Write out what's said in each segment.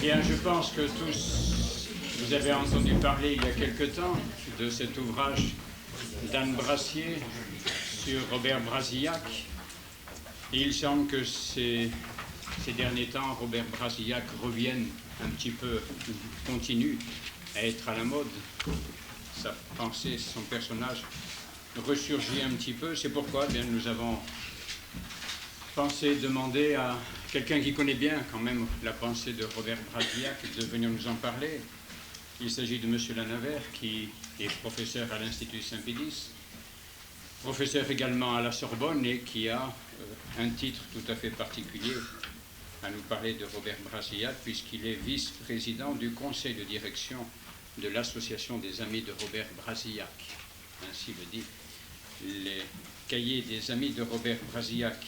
Bien, je pense que tous, vous avez entendu parler il y a quelque temps de cet ouvrage d'Anne Brassier sur Robert Brasillac. Et il semble que ces derniers temps, Robert Brasillac revienne un petit peu, continue à être à la mode. Sa pensée, son personnage ressurgit un petit peu. C'est pourquoi bien, nous avons pensé demander à quelqu'un qui connaît bien quand même la pensée de Robert Brasillac de venir nous en parler. Il s'agit de M. Lanavert, qui est professeur à l'Institut Saint-Pédis, professeur également à la Sorbonne et qui a un titre tout à fait particulier à nous parler de Robert Brasillac, puisqu'il est vice-président du conseil de direction de l'Association des Amis de Robert Brasillac. Ainsi le dit les cahiers des Amis de Robert Brasillac.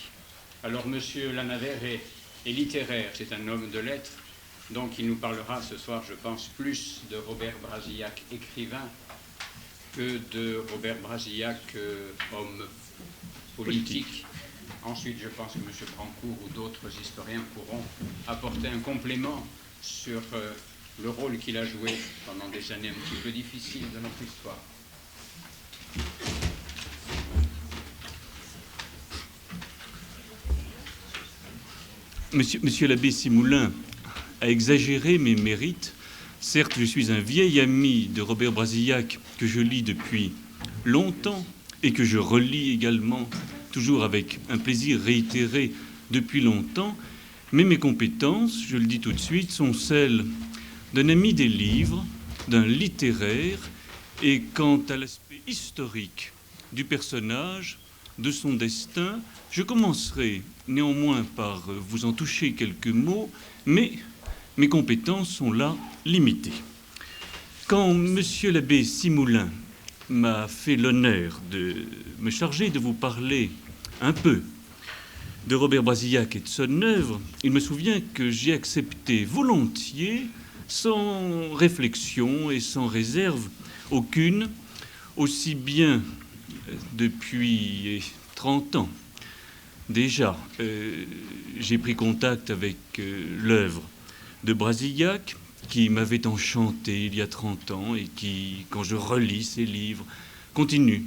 Alors, M. Lanavert est littéraire, c'est un homme de lettres, donc il nous parlera ce soir, je pense, plus de Robert Brasillac, écrivain, que de Robert Brasillac, homme politique. Ensuite, je pense que M. Brancourt ou d'autres historiens pourront apporter un complément sur le rôle qu'il a joué pendant des années un petit peu difficiles de notre histoire. Monsieur l'abbé Simoulin a exagéré mes mérites. Certes, je suis un vieil ami de Robert Brasillac que je lis depuis longtemps et que je relis également, toujours avec un plaisir réitéré depuis longtemps. Mais mes compétences, je le dis tout de suite, sont celles d'un ami des livres, d'un littéraire, et quant à l'aspect historique du personnage, de son destin, je commencerai néanmoins par vous en toucher quelques mots, mais mes compétences sont là limitées. Quand monsieur l'abbé Simoulin m'a fait l'honneur de me charger de vous parler un peu de Robert Brasillac et de son œuvre, il me souvient que j'ai accepté volontiers, sans réflexion et sans réserve aucune, aussi bien depuis 30 ans. Déjà, j'ai pris contact avec l'œuvre de Brasillac, qui m'avait enchanté il y a 30 ans et qui, quand je relis ses livres, continue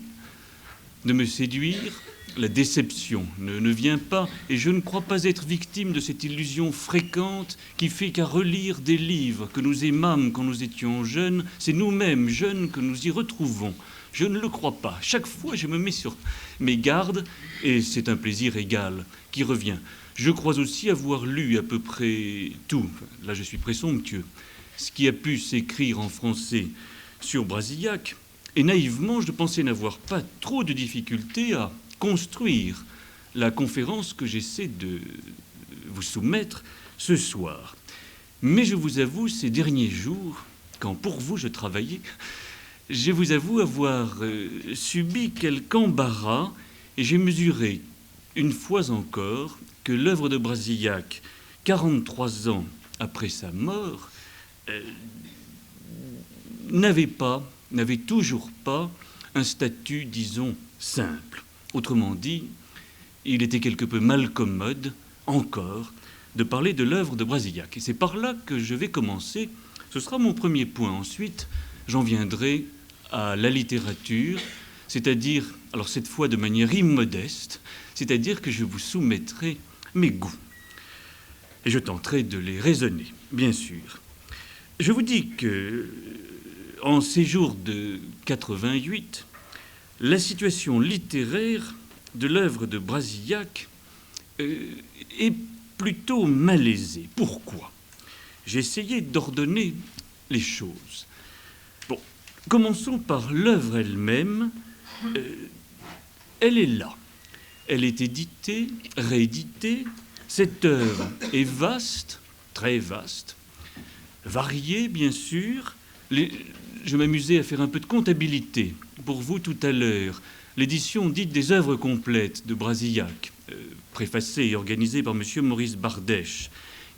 de me séduire. La déception ne vient pas, et je ne crois pas être victime de cette illusion fréquente qui fait qu'à relire des livres que nous aimâmes quand nous étions jeunes, c'est nous-mêmes jeunes que nous y retrouvons. Je ne le crois pas. Chaque fois, je me mets sur mes gardes, et c'est un plaisir égal qui revient. Je crois aussi avoir lu à peu près tout, là je suis présomptueux, ce qui a pu s'écrire en français sur Brasillac, et naïvement, je pensais n'avoir pas trop de difficultés à construire la conférence que j'essaie de vous soumettre ce soir. Mais je vous avoue, ces derniers jours, quand pour vous je travaillais, je vous avoue avoir subi quelque embarras, et j'ai mesuré une fois encore que l'œuvre de Brasillac, 43 ans après sa mort, n'avait toujours pas un statut, disons, simple. Autrement dit, il était quelque peu malcommode, encore, de parler de l'œuvre de Brasillac. Et c'est par là que je vais commencer. Ce sera mon premier point. Ensuite, j'en viendrai à la littérature, c'est-à-dire, alors cette fois de manière immodeste, c'est-à-dire que je vous soumettrai mes goûts. Et je tenterai de les raisonner, bien sûr. Je vous dis que, en ces jours de 88, la situation littéraire de l'œuvre de Brasillac est plutôt malaisée. Pourquoi ? J'ai essayé d'ordonner les choses. Bon, commençons par l'œuvre elle-même. Elle est là. Elle est éditée, rééditée. Cette œuvre est vaste, très vaste, variée, bien sûr. Je m'amusais à faire un peu de comptabilité pour vous tout à l'heure. L'édition dite des œuvres complètes de Brasillac, préfacée et organisée par M. Maurice Bardèche,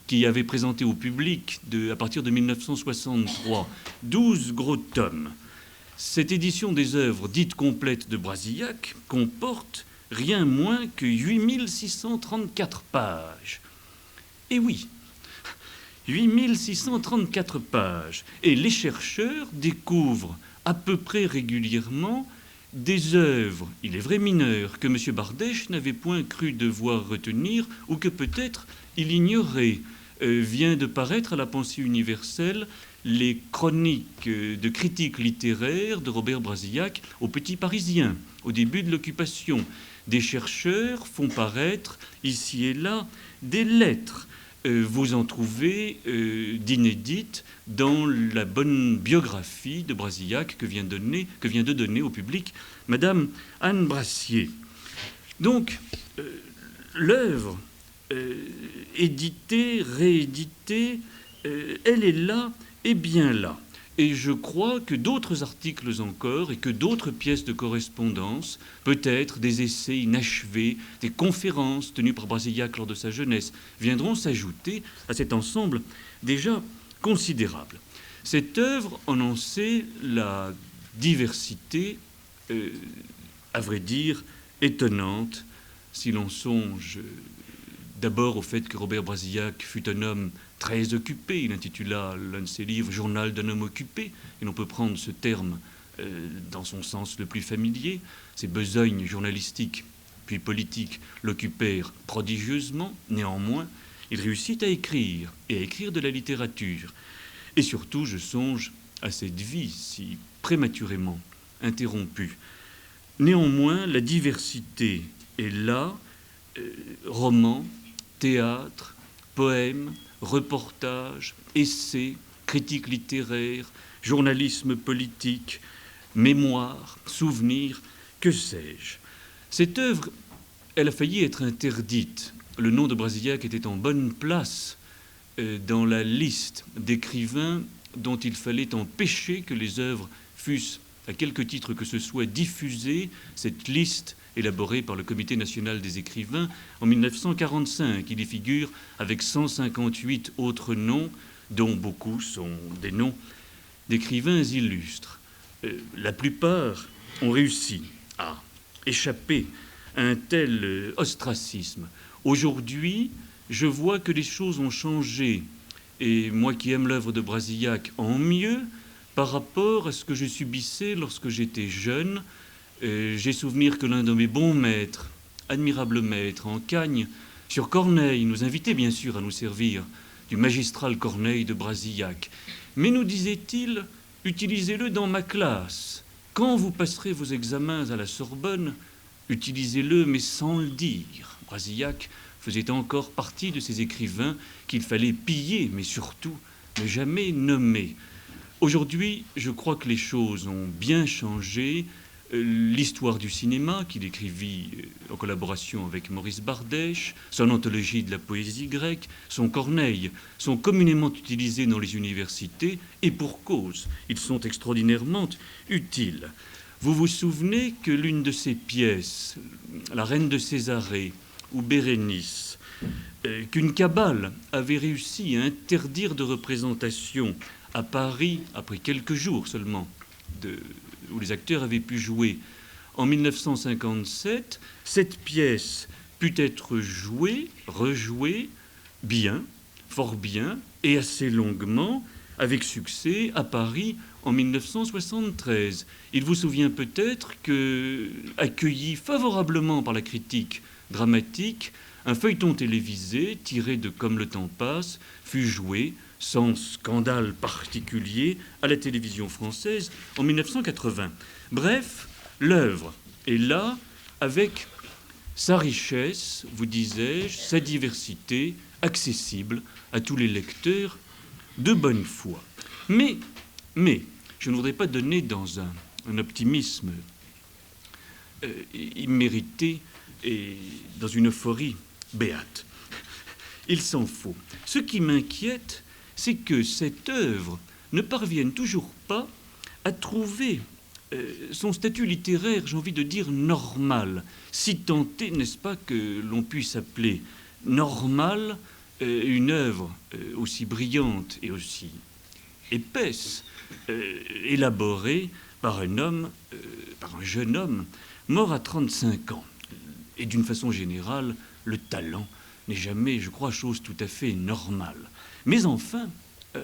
qui avait présenté au public, à partir de 1963, 12 gros tomes. Cette édition des œuvres dites complètes de Brasillac comporte rien moins que 8634 pages. Et oui, 8634 pages. Et les chercheurs découvrent à peu près régulièrement des œuvres, il est vrai mineures, que M. Bardèche n'avait point cru devoir retenir, ou que peut-être il ignorait. Vient de paraître à la Pensée universelle les chroniques de critique littéraire de Robert Brasillac au Petit Parisien, au début de l'occupation. Des chercheurs font paraître ici et là des lettres. Vous en trouvez d'inédites dans la bonne biographie de Brasillac que vient de donner au public Madame Anne Brassier. Donc, l'œuvre éditée, rééditée, elle est là et bien là. Et je crois que d'autres articles encore et que d'autres pièces de correspondance, peut-être des essais inachevés, des conférences tenues par Brasillac lors de sa jeunesse, viendront s'ajouter à cet ensemble déjà considérable. Cette œuvre en sait la diversité, à vrai dire, étonnante, si l'on songe d'abord au fait que Robert Brasillac fut un homme très occupé. Il intitula l'un de ses livres « Journal d'un homme occupé », et l'on peut prendre ce terme dans son sens le plus familier. Ses besognes journalistiques puis politiques l'occupèrent prodigieusement. Néanmoins, il réussit à écrire, et à écrire de la littérature. Et surtout, je songe à cette vie si prématurément interrompue. Néanmoins, la diversité est là, romans, théâtre, poèmes, reportages, essais, critiques littéraires, journalisme politique, mémoire, souvenirs, que sais-je. Cette œuvre, elle a failli être interdite. Le nom de Brasillac était en bonne place dans la liste d'écrivains dont il fallait empêcher que les œuvres fussent, à quelque titre que ce soit, diffusées. Cette liste élaborée par le Comité national des écrivains en 1945. Il y figure avec 158 autres noms, dont beaucoup sont des noms d'écrivains illustres. La plupart ont réussi à échapper à un tel ostracisme. Aujourd'hui, je vois que les choses ont changé, et moi qui aime l'œuvre de Brasillac, en mieux par rapport à ce que je subissais lorsque j'étais jeune. J'ai souvenir que l'un de mes bons maîtres, admirable maître en Cagne, sur Corneille, nous invitait bien sûr à nous servir du magistral Corneille de Brasillac. Mais nous disait-il, utilisez-le dans ma classe. Quand vous passerez vos examens à la Sorbonne, utilisez-le mais sans le dire. Brasillac faisait encore partie de ces écrivains qu'il fallait piller, mais surtout ne jamais nommer. Aujourd'hui, je crois que les choses ont bien changé. L'histoire du cinéma, qu'il écrivit en collaboration avec Maurice Bardèche, son anthologie de la poésie grecque, son Corneille, sont communément utilisés dans les universités, et pour cause, ils sont extraordinairement utiles. Vous vous souvenez que l'une de ces pièces, La Reine de Césarée ou Bérénice, qu'une cabale avait réussi à interdire de représentation à Paris, après quelques jours seulement, où les acteurs avaient pu jouer. En 1957, cette pièce put être jouée, rejouée, bien, fort bien, et assez longuement, avec succès, à Paris en 1973. Il vous souvient peut-être que, accueilli favorablement par la critique dramatique, un feuilleton télévisé tiré de Comme le temps passe fut joué sans scandale particulier à la télévision française en 1980. Bref, l'œuvre est là avec sa richesse, vous disais-je, sa diversité, accessible à tous les lecteurs de bonne foi. Mais je ne voudrais pas donner dans un optimisme immérité et dans une euphorie béate. Il s'en faut. Ce qui m'inquiète, c'est que cette œuvre ne parvienne toujours pas à trouver son statut littéraire, j'ai envie de dire normal, si tant est, n'est-ce pas, que l'on puisse appeler normal une œuvre aussi brillante et aussi épaisse, élaborée par un homme, par un jeune homme, mort à 35 ans. Et d'une façon générale, le talent n'est jamais, je crois, chose tout à fait normale. Mais enfin,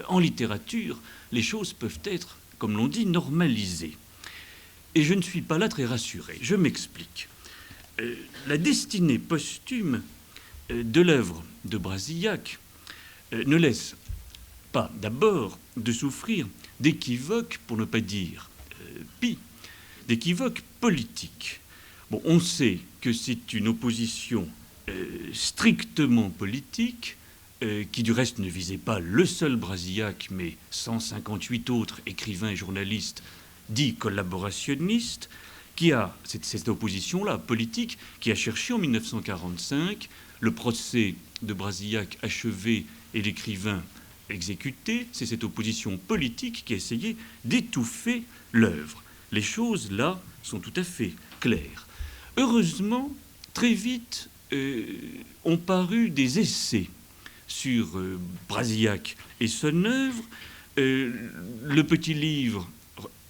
en littérature, les choses peuvent être, comme l'on dit, normalisées. Et je ne suis pas là très rassuré. Je m'explique. La destinée posthume de l'œuvre de Brasillac ne laisse pas d'abord de souffrir d'équivoques, pour ne pas dire pis, d'équivoques politiques. Bon, on sait que c'est une opposition strictement politique, qui du reste ne visait pas le seul Brasillac, mais 158 autres écrivains et journalistes dits collaborationnistes, qui a, cette opposition-là, politique, qui a cherché en 1945 le procès de Brasillac achevé et l'écrivain exécuté. C'est cette opposition politique qui a essayé d'étouffer l'œuvre. Les choses, là, sont tout à fait claires. Heureusement, très vite, ont paru des essais sur Brasillac et son œuvre. Le petit livre,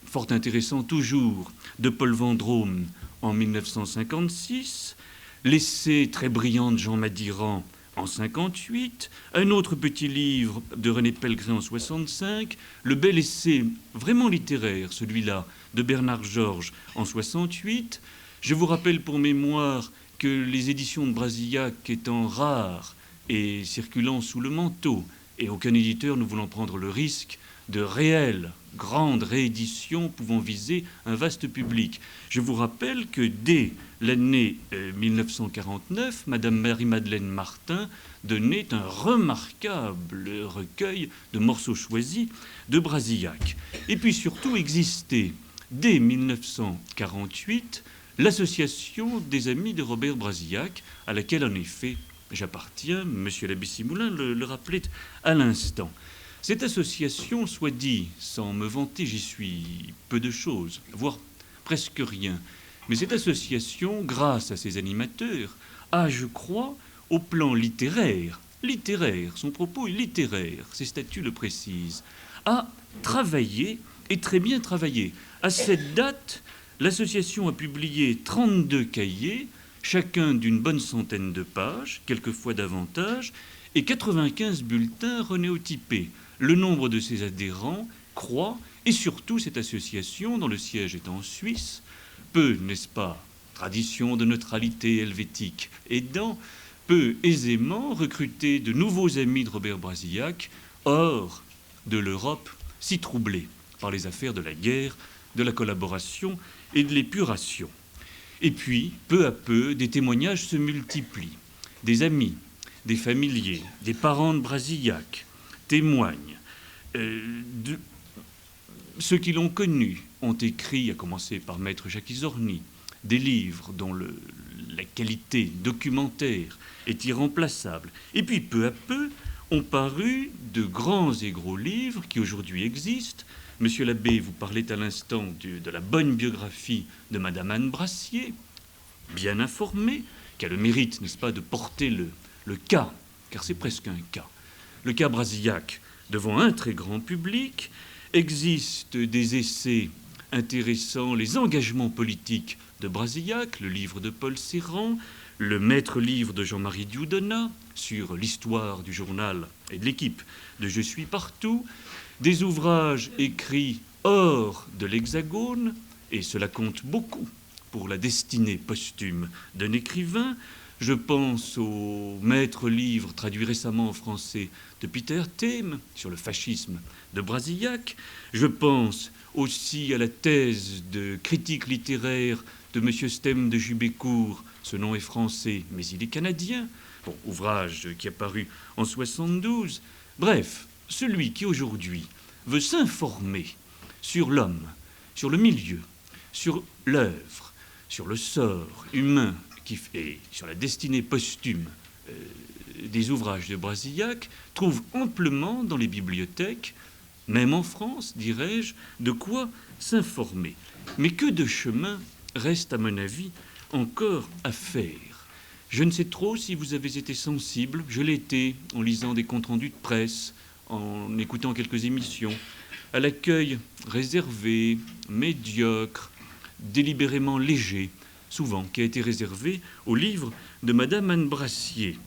fort intéressant toujours, de Paul Vendôme en 1956, l'essai très brillant de Jean Madiran en 1958, un autre petit livre de René Pellegrin en 1965, le bel essai vraiment littéraire, celui-là, de Bernard Georges en 1968. Je vous rappelle pour mémoire que les éditions de Brasillac étant rares et circulant sous le manteau, et aucun éditeur ne voulant prendre le risque de réelles grandes rééditions pouvant viser un vaste public. Je vous rappelle que dès l'année 1949, Madame Marie-Madeleine Martin donnait un remarquable recueil de morceaux choisis de Brasillac. Et puis surtout existait, dès 1948, l'association des amis de Robert Brasillac, à laquelle en effet j'appartiens, monsieur l'abbé Simoulin le rappelait à l'instant. Cette association, soit dit, sans me vanter, j'y suis peu de choses, voire presque rien. Mais cette association, grâce à ses animateurs, a, je crois, au plan littéraire, son propos est littéraire, ses statuts le précisent, a travaillé, et très bien travaillé. À cette date, l'association a publié 32 cahiers, chacun d'une bonne centaine de pages, quelquefois davantage, et 95 bulletins renéotypés. Le nombre de ses adhérents croît, et surtout cette association, dont le siège est en Suisse, peut, n'est-ce pas, tradition de neutralité helvétique aidant, peut aisément recruter de nouveaux amis de Robert Brasillac hors de l'Europe si troublée par les affaires de la guerre, de la collaboration et de l'épuration. Et puis, peu à peu, des témoignages se multiplient. Des amis, des familiers, des parents de Brasillac témoignent. Ceux qui l'ont connu ont écrit, à commencer par Maître Jacques Izorni, des livres dont la qualité documentaire est irremplaçable. Et puis, peu à peu, ont paru de grands et gros livres qui aujourd'hui existent. Monsieur l'abbé, vous parlez à l'instant de la bonne biographie de Madame Anne Brassier, bien informée, qui a le mérite, n'est-ce pas, de porter le cas, car c'est presque un cas, le cas Brasillac devant un très grand public. Existent des essais intéressants, les engagements politiques de Brasillac, le livre de Paul Ceran, le maître livre de Jean-Marie Dieudonné sur l'histoire du journal et de l'équipe de Je suis partout, des ouvrages écrits hors de l'Hexagone, et cela compte beaucoup pour la destinée posthume d'un écrivain. Je pense au maître livre traduit récemment en français de Peter Thème sur le fascisme de Brasillac. Je pense aussi à la thèse de critique littéraire de M. Stem de Jubécourt. Ce nom est français, mais il est canadien. Bon, ouvrage qui est paru en 1972. Bref, celui qui aujourd'hui veut s'informer sur l'homme, sur le milieu, sur l'œuvre, sur le sort humain et sur la destinée posthume des ouvrages de Brasillac, trouve amplement dans les bibliothèques, même en France, dirais-je, de quoi s'informer. Mais que de chemin reste, à mon avis, encore à faire. Je ne sais trop si vous avez été sensible, je l'ai été en lisant des comptes rendus de presse, en écoutant quelques émissions, à l'accueil réservé, médiocre, délibérément léger, souvent, qui a été réservé au livre de Madame Anne Brassier.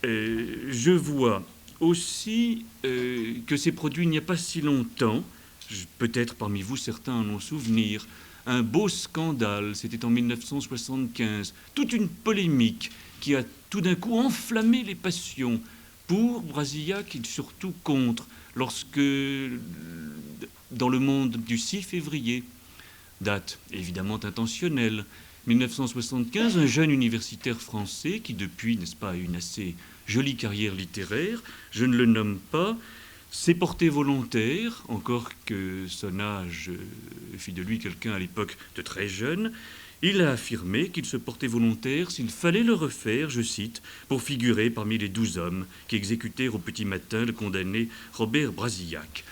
Je vois aussi que s'est produit il n'y a pas si longtemps, peut-être parmi vous certains en ont souvenir, un beau scandale, c'était en 1975, toute une polémique qui a tout d'un coup enflammé les passions pour Brasillac et surtout contre, lorsque, dans le monde du 6 février, date évidemment intentionnelle, 1975, un jeune universitaire français qui depuis, n'est-ce pas, a une assez jolie carrière littéraire, je ne le nomme pas, s'est porté volontaire, encore que son âge fit de lui quelqu'un à l'époque de très jeune. Il a affirmé qu'il se portait volontaire s'il fallait le refaire, je cite, pour figurer parmi les 12 hommes qui exécutèrent au petit matin le condamné Robert Brasillac.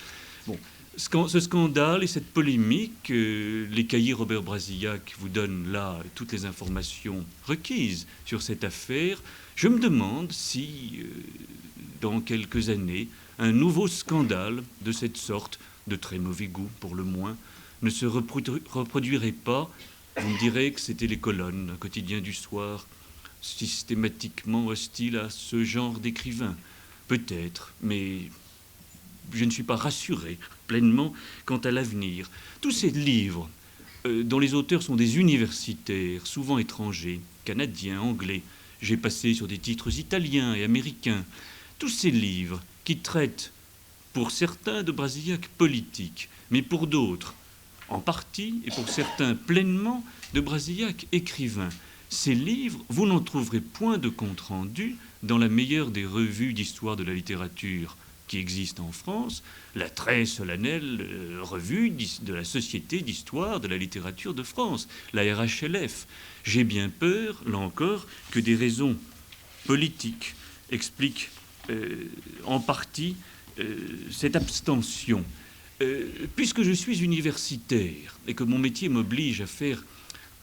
Bon, ce scandale et cette polémique, les cahiers Robert Brasillac vous donnent là toutes les informations requises sur cette affaire. Je me demande si, dans quelques années, un nouveau scandale de cette sorte, de très mauvais goût pour le moins, ne se reproduirait pas. Vous me direz que c'était les colonnes, un quotidien du soir, systématiquement hostile à ce genre d'écrivain. Peut-être, mais je ne suis pas rassuré pleinement quant à l'avenir. Tous ces livres, dont les auteurs sont des universitaires, souvent étrangers, canadiens, anglais, j'ai passé sur des titres italiens et américains, tous ces livres qui traitent, pour certains, de Brasillac politique, mais pour d'autres, en partie, et pour certains pleinement, de Brasillac écrivain. Ces livres, vous n'en trouverez point de compte-rendu dans la meilleure des revues d'histoire de la littérature qui existe en France, la très solennelle revue de la Société d'histoire de la littérature de France, la RHLF. J'ai bien peur, là encore, que des raisons politiques expliquent en partie cette abstention. Puisque je suis universitaire et que mon métier m'oblige à faire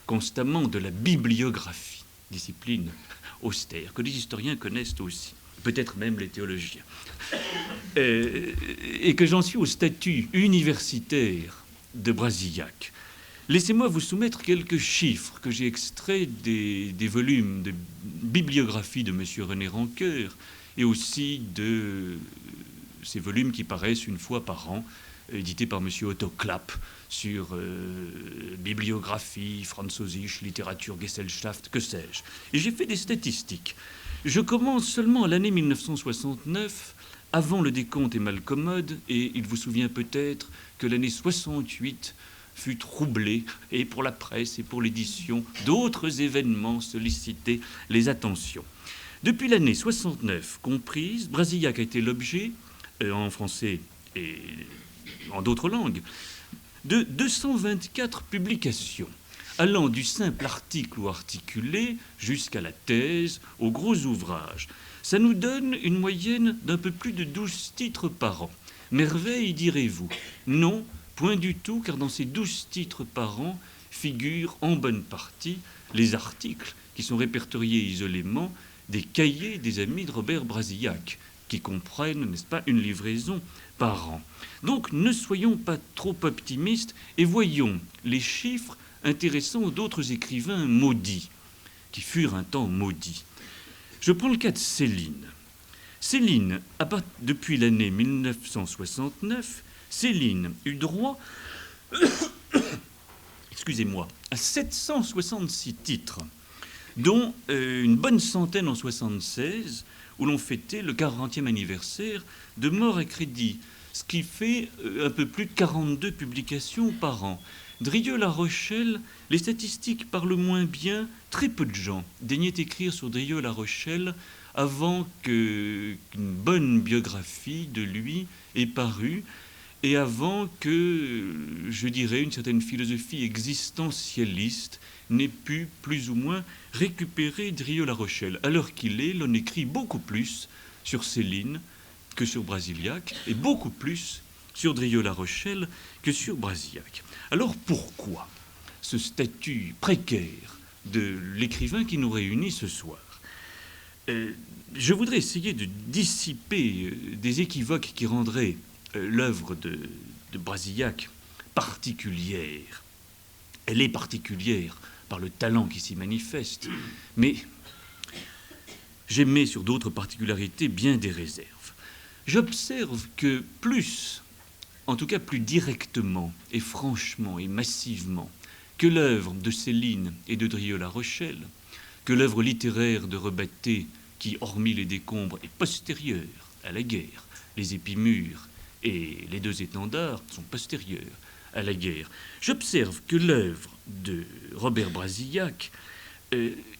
constamment de la bibliographie, discipline austère, que les historiens connaissent aussi, peut-être même les théologiens, et que j'en suis au statut universitaire de Brasillac, laissez-moi vous soumettre quelques chiffres que j'ai extraits des volumes de bibliographie de M. René Rancoeur et aussi de ces volumes qui paraissent une fois par an, édités par M. Otto Klapp, sur bibliographie, Französisch, littérature, Gesellschaft, que sais-je. Et j'ai fait des statistiques. Je commence seulement à l'année 1969, avant le décompte est mal commode, et il vous souvient peut-être que l'année 68 fut troublée, et pour la presse et pour l'édition, d'autres événements sollicitaient les attentions. Depuis l'année 69 comprise, Brasillac a été l'objet, en français et en d'autres langues, de 224 publications, allant du simple article ou articulé jusqu'à la thèse, aux gros ouvrages. Ça nous donne une moyenne d'un peu plus de 12 titres par an. Merveille, direz-vous? Non, point du tout, car dans ces 12 titres par an figurent en bonne partie les articles qui sont répertoriés isolément des cahiers des amis de Robert Brasillac, qui comprennent, n'est-ce pas, une livraison par an. Donc ne soyons pas trop optimistes et voyons les chiffres intéressants d'autres écrivains maudits, qui furent un temps maudits. Je prends le cas de Céline. Céline, depuis l'année 1969, Céline eut droit, excusez-moi, à 766 titres, dont une bonne centaine en 1976, où l'on fêtait le 40e anniversaire de Mort à crédit, ce qui fait un peu plus de 42 publications par an. Drieux-La Rochelle, les statistiques parlent moins bien. Très peu de gens daignaient écrire sur Drieux-La Rochelle avant qu'une bonne biographie de lui ait paru et avant que, je dirais, une certaine philosophie existentialiste n'ait pu plus ou moins récupérer Drieux-La Rochelle. À l'heure qu'il est, l'on écrit beaucoup plus sur Céline que sur Brasillac et beaucoup plus sur Drieux-La Rochelle que sur Brasillac. Alors pourquoi ce statut précaire de l'écrivain qui nous réunit ce soir? Je voudrais essayer de dissiper des équivoques qui rendraient l'œuvre de Brasillac particulière. Elle est particulière par le talent qui s'y manifeste, mais j'émets sur d'autres particularités bien des réserves. J'observe que plus, en tout cas plus directement et franchement et massivement, que l'œuvre de Céline et de Drieux-La Rochelle, que l'œuvre littéraire de Rebatté, qui, hormis les décombres, est postérieure à la guerre, les épimures et les deux étendards sont postérieurs à la guerre. J'observe que l'œuvre de Robert Brasillac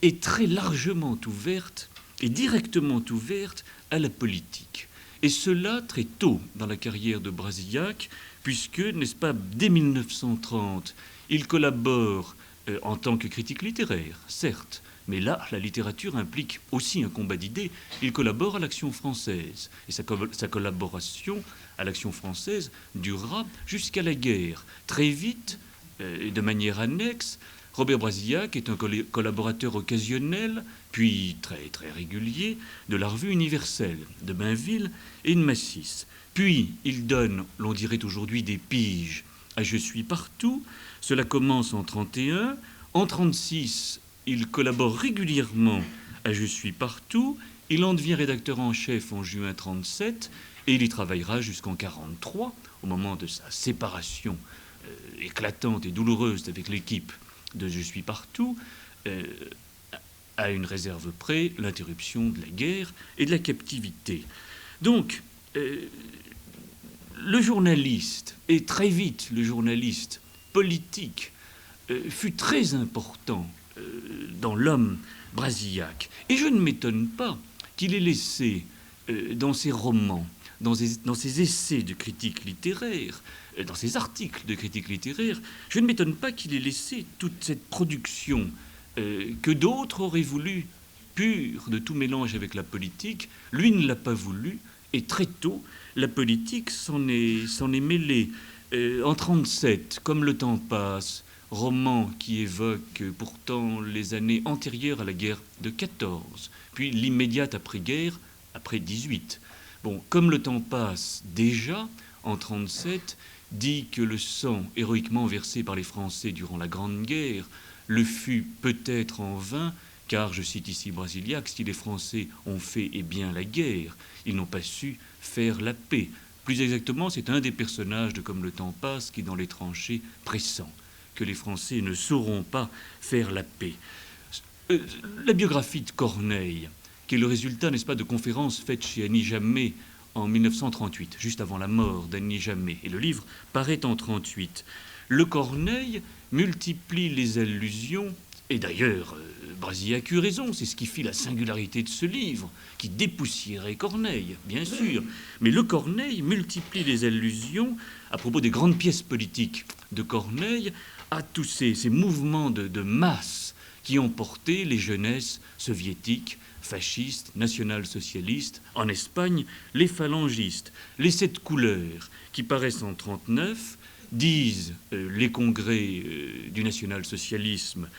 est très largement ouverte et directement ouverte à la politique. Et cela très tôt dans la carrière de Brasillac, puisque, n'est-ce pas, dès 1930, il collabore en tant que critique littéraire, certes, mais là, la littérature implique aussi un combat d'idées. Il collabore à l'Action française. Et sa collaboration à l'Action française durera jusqu'à la guerre. Très vite, de manière annexe, Robert Brasillac est un collaborateur occasionnel, puis très, très régulier, de la Revue universelle de Bainville et de Massis. Puis, il donne, l'on dirait aujourd'hui, des piges à Je suis partout. Cela commence en 1931. En 1936, il collabore régulièrement à Je suis partout. Il en devient rédacteur en chef en juin 1937 et il y travaillera jusqu'en 1943, au moment de sa séparation éclatante et douloureuse avec l'équipe de Je suis partout, à une réserve près, l'interruption de la guerre et de la captivité. Donc, le journaliste, et très vite le journaliste politique, fut très important dans l'homme Brasillac. Et je ne m'étonne pas qu'il ait laissé dans ses romans, dans ses essais de critique littéraire, dans ses articles de critique littéraire, je ne m'étonne pas qu'il ait laissé toute cette production que d'autres auraient voulu pure de tout mélange avec la politique. Lui ne l'a pas voulu, et très tôt, la politique s'en est mêlée. En 1937, Comme le temps passe, roman qui évoque pourtant les années antérieures à la guerre de 14, puis l'immédiate après-guerre, après 18. Bon, Comme le temps passe, déjà, en 1937, dit que le sang héroïquement versé par les Français durant la Grande Guerre le fut peut-être en vain, car, je cite ici Brasillac, si les Français ont fait bien la guerre, ils n'ont pas su faire la paix. Plus exactement, c'est un des personnages de Comme le temps passe qui, dans les tranchées, pressent que les Français ne sauront pas faire la paix. La biographie de Corneille, qui est le résultat, n'est-ce pas, de conférences faites chez Annie Jamet en 1938, juste avant la mort d'Annie Jamet, et le livre paraît en 1938. Le Corneille multiplie les allusions, et d'ailleurs, Brasillac eut raison, c'est ce qui fit la singularité de ce livre, qui dépoussiérait Corneille, bien sûr. Mais le Corneille multiplie les allusions à propos des grandes pièces politiques de Corneille à tous ces mouvements de masse qui ont porté les jeunesses soviétiques, fascistes, national-socialistes, en Espagne, les phalangistes. Les 7 couleurs qui paraissent en 1939 disent les congrès du national-socialisme,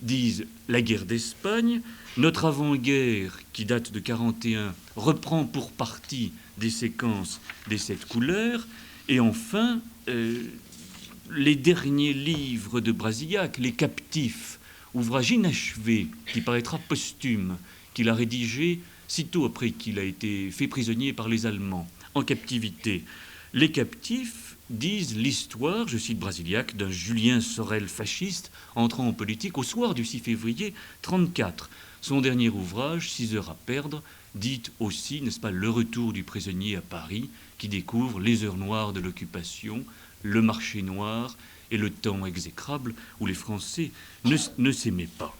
disent la guerre d'Espagne. Notre avant-guerre, qui date de 1941, reprend pour partie des séquences des 7 couleurs. Et enfin, les derniers livres de Brasillac, Les Captifs, ouvrage inachevé qui paraîtra posthume, qu'il a rédigé sitôt après qu'il a été fait prisonnier par les Allemands, en captivité. Les Captifs disent l'histoire, je cite Brasillac, d'un Julien Sorel fasciste entrant en politique au soir du 6 février 1934. Son dernier ouvrage, 6 heures à perdre, dit aussi, n'est-ce pas, le retour du prisonnier à Paris, qui découvre les heures noires de l'occupation, le marché noir et le temps exécrable où les Français ne s'aimaient pas.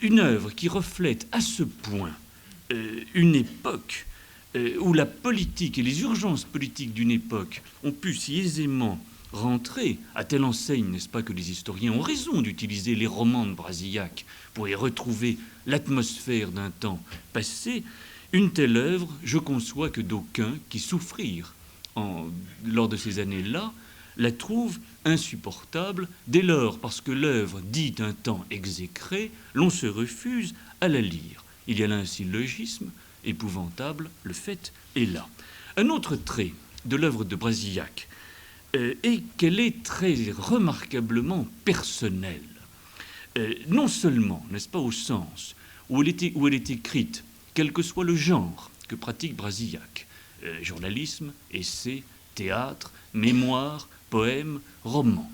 Une œuvre qui reflète à ce point une époque où la politique et les urgences politiques d'une époque ont pu si aisément rentrer, à telle enseigne, n'est-ce pas, que les historiens ont raison d'utiliser les romans de Brasillac pour y retrouver l'atmosphère d'un temps passé. Une telle œuvre, je conçois que d'aucuns qui souffrirent lors de ces années-là la trouvent insupportable, dès lors, parce que l'œuvre dit un temps exécré, l'on se refuse à la lire. Il y a là un syllogisme épouvantable, le fait est là. Un autre trait de l'œuvre de Brasillac est qu'elle est très remarquablement personnelle. Non seulement, n'est-ce pas, au sens où elle est écrite, quel que soit le genre que pratique Brasillac, journalisme, essai, théâtre, mémoire, poème, roman.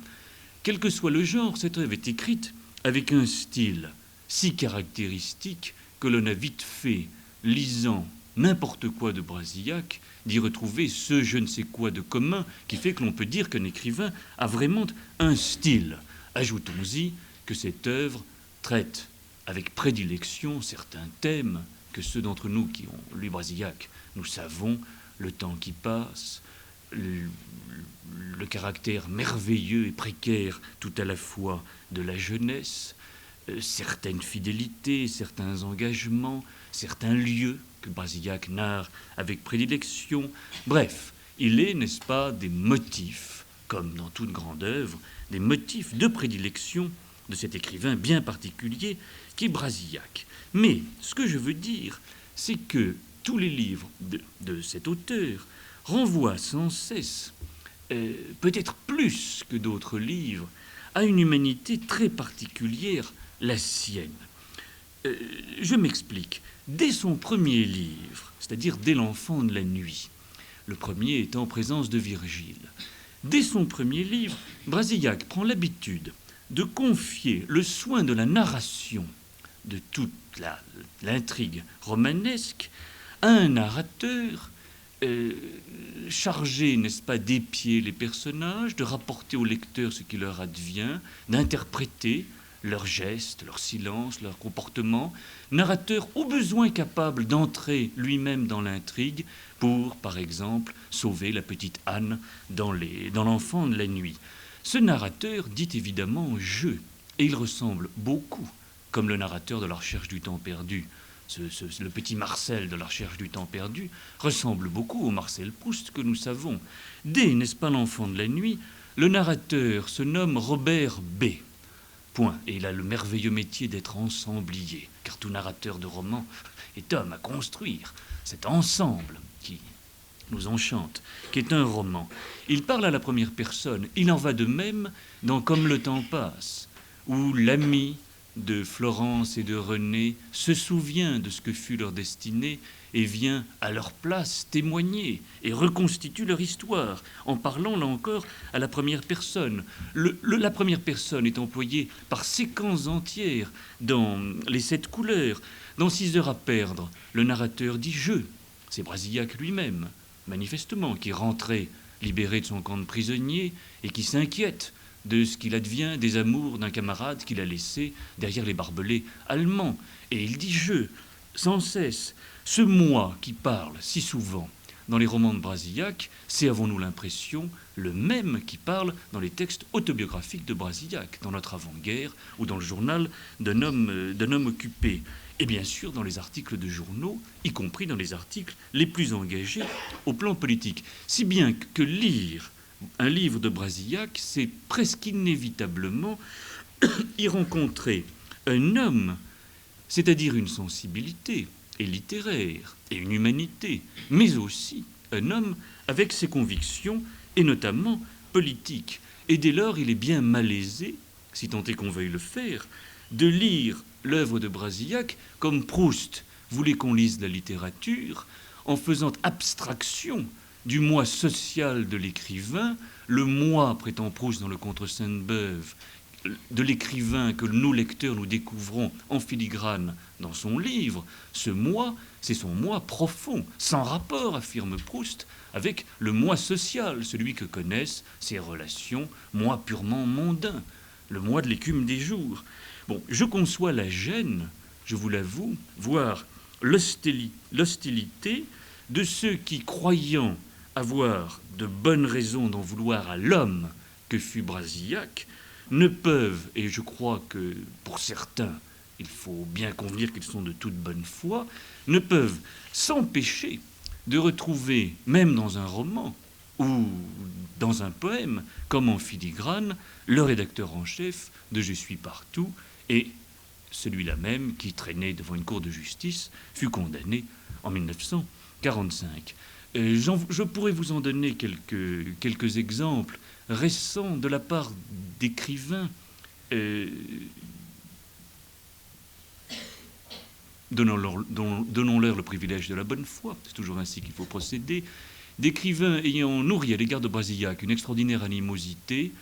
Quel que soit le genre, cette œuvre est écrite avec un style si caractéristique que l'on a vite fait, lisant n'importe quoi de Brasillac, d'y retrouver ce je ne sais quoi de commun qui fait que l'on peut dire qu'un écrivain a vraiment un style. Ajoutons-y que cette œuvre traite avec prédilection certains thèmes que ceux d'entre nous qui ont lu Brasillac, nous savons, le temps qui passe, le caractère merveilleux et précaire tout à la fois de la jeunesse, certaines fidélités, certains engagements, certains lieux que Brasillac narre avec prédilection. Bref, il est, n'est-ce pas, des motifs, comme dans toute grande œuvre, des motifs de prédilection de cet écrivain bien particulier qui est Brasillac. Mais ce que je veux dire, c'est que tous les livres de cet auteur renvoient sans cesse, peut-être plus que d'autres livres, à une humanité très particulière, la sienne. Je m'explique. Dès son premier livre, c'est-à-dire dès l'Enfant de la nuit, le premier étant en présence de Virgile, dès son premier livre, Brasillac prend l'habitude de confier le soin de la narration de toute l'intrigue romanesque à un narrateur chargé, n'est-ce pas, d'épier les personnages, de rapporter au lecteur ce qui leur advient, d'interpréter leurs gestes, leurs silences, leurs comportements, narrateur au besoin capable d'entrer lui-même dans l'intrigue pour, par exemple, sauver la petite Anne dans l'Enfant de la nuit. Ce narrateur dit évidemment « je », et il ressemble beaucoup, comme le narrateur de La Recherche du temps perdu, le petit Marcel de La Recherche du temps perdu, ressemble beaucoup au Marcel Proust que nous savons. Dès, n'est-ce pas, l'Enfant de la nuit, le narrateur se nomme Robert B. Point. Et il a le merveilleux métier d'être ensemblier, car tout narrateur de roman est homme à construire cet ensemble qui nous enchante, qui est un roman. Il parle à la première personne. Il en va de même dans Comme le temps passe, où l'ami de Florence et de René se souvient de ce que fut leur destinée et vient à leur place témoigner et reconstitue leur histoire en parlant, là encore, à la première personne. La première personne est employée par séquences entières dans Les 7 couleurs. Dans 6 heures à perdre, le narrateur dit « je ». C'est Brasillac lui-même, manifestement, qui est rentré libéré de son camp de prisonnier et qui s'inquiète de ce qu'il advient des amours d'un camarade qu'il a laissé derrière les barbelés allemands. Et il dit « je », sans cesse. Ce « moi » qui parle si souvent dans les romans de Brasillac, c'est, avons-nous l'impression, le même qui parle dans les textes autobiographiques de Brasillac, dans Notre avant-guerre ou dans le journal d'un homme occupé. Et bien sûr dans les articles de journaux, y compris dans les articles les plus engagés au plan politique. Si bien que lire un livre de Brasillac, c'est presque inévitablement y rencontrer un homme, c'est-à-dire une sensibilité et littéraire et une humanité, mais aussi un homme avec ses convictions et notamment politiques. Et dès lors, il est bien malaisé, si tant est qu'on veuille le faire, de lire l'œuvre de Brasillac comme Proust voulait qu'on lise la littérature, en faisant abstraction du moi social de l'écrivain, le moi, prétend Proust dans le Contre Sainte-Beuve, de l'écrivain que nous, lecteurs, nous découvrons en filigrane dans son livre. Ce moi, c'est son moi profond, sans rapport, affirme Proust, avec le moi social, celui que connaissent ses relations, moi purement mondain, le moi de l'écume des jours. Bon, je conçois la gêne, je vous l'avoue, voire l'hostilité de ceux qui, croyant avoir de bonnes raisons d'en vouloir à l'homme que fut Brasillac, ne peuvent, et je crois que pour certains, il faut bien convenir qu'ils sont de toute bonne foi, ne peuvent s'empêcher de retrouver, même dans un roman ou dans un poème, comme en filigrane, le rédacteur en chef de Je suis partout, et celui-là même qui traînait devant une cour de justice fut condamné en 1945. Je pourrais vous en donner quelques exemples récents de la part d'écrivains donnons-leur le privilège de la bonne foi, c'est toujours ainsi qu'il faut procéder, d'écrivains ayant nourri à l'égard de Brasillac une extraordinaire animosité,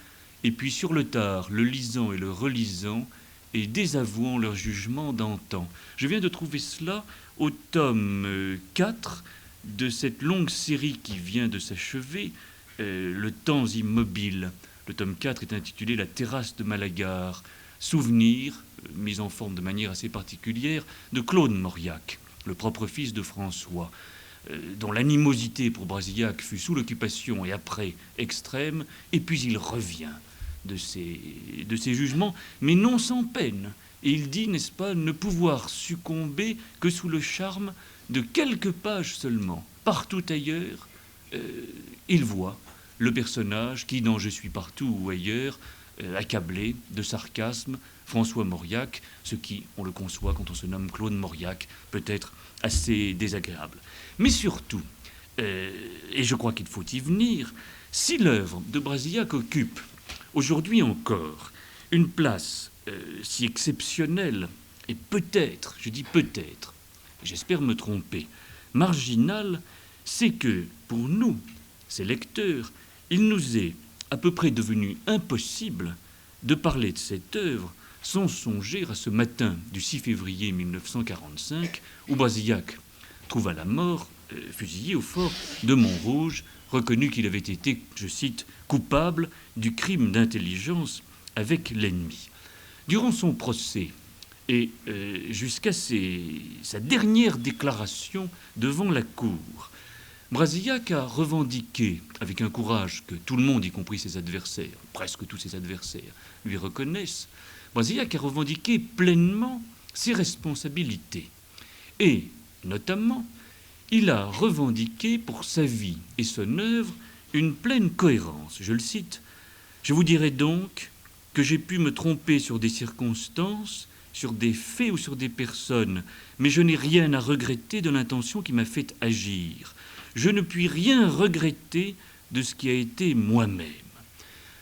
et puis sur le tard, le lisant et le relisant, et désavouant leur jugement d'antan. Je viens de trouver cela au tome 4 de cette longue série qui vient de s'achever, Le temps immobile. Le tome 4 est intitulé La terrasse de Malagar, souvenir, mis en forme de manière assez particulière, de Claude Mauriac, le propre fils de François, dont l'animosité pour Brasillac fut sous l'occupation et après extrême, et puis il revient de ses jugements, mais non sans peine. Et il dit, n'est-ce pas, ne pouvoir succomber que sous le charme de quelques pages seulement. Partout ailleurs, il voit le personnage qui, dans Je suis partout ou ailleurs, accablé de sarcasme, François Mauriac, ce qui, on le conçoit quand on se nomme Claude Mauriac, peut être assez désagréable. Mais surtout, et je crois qu'il faut y venir, si l'œuvre de Brasillac occupe aujourd'hui encore une place si exceptionnelle et peut-être, je dis peut-être, j'espère me tromper, marginale, c'est que pour nous, ces lecteurs, il nous est à peu près devenu impossible de parler de cette œuvre sans songer à ce matin du 6 février 1945 où Brasillac trouva la mort, fusillé au fort de Montrouge, reconnu qu'il avait été, je cite, coupable du crime d'intelligence avec l'ennemi. Durant son procès et jusqu'à sa dernière déclaration devant la cour, Brasillac a revendiqué, avec un courage que tout le monde, y compris ses adversaires, presque tous ses adversaires, lui reconnaissent, Brasillac a revendiqué pleinement ses responsabilités. Et, notamment, il a revendiqué pour sa vie et son œuvre une pleine cohérence. Je le cite. « Je vous dirai donc que j'ai pu me tromper sur des circonstances, sur des faits ou sur des personnes, mais je n'ai rien à regretter de l'intention qui m'a fait agir. Je ne puis rien regretter de ce qui a été moi-même. »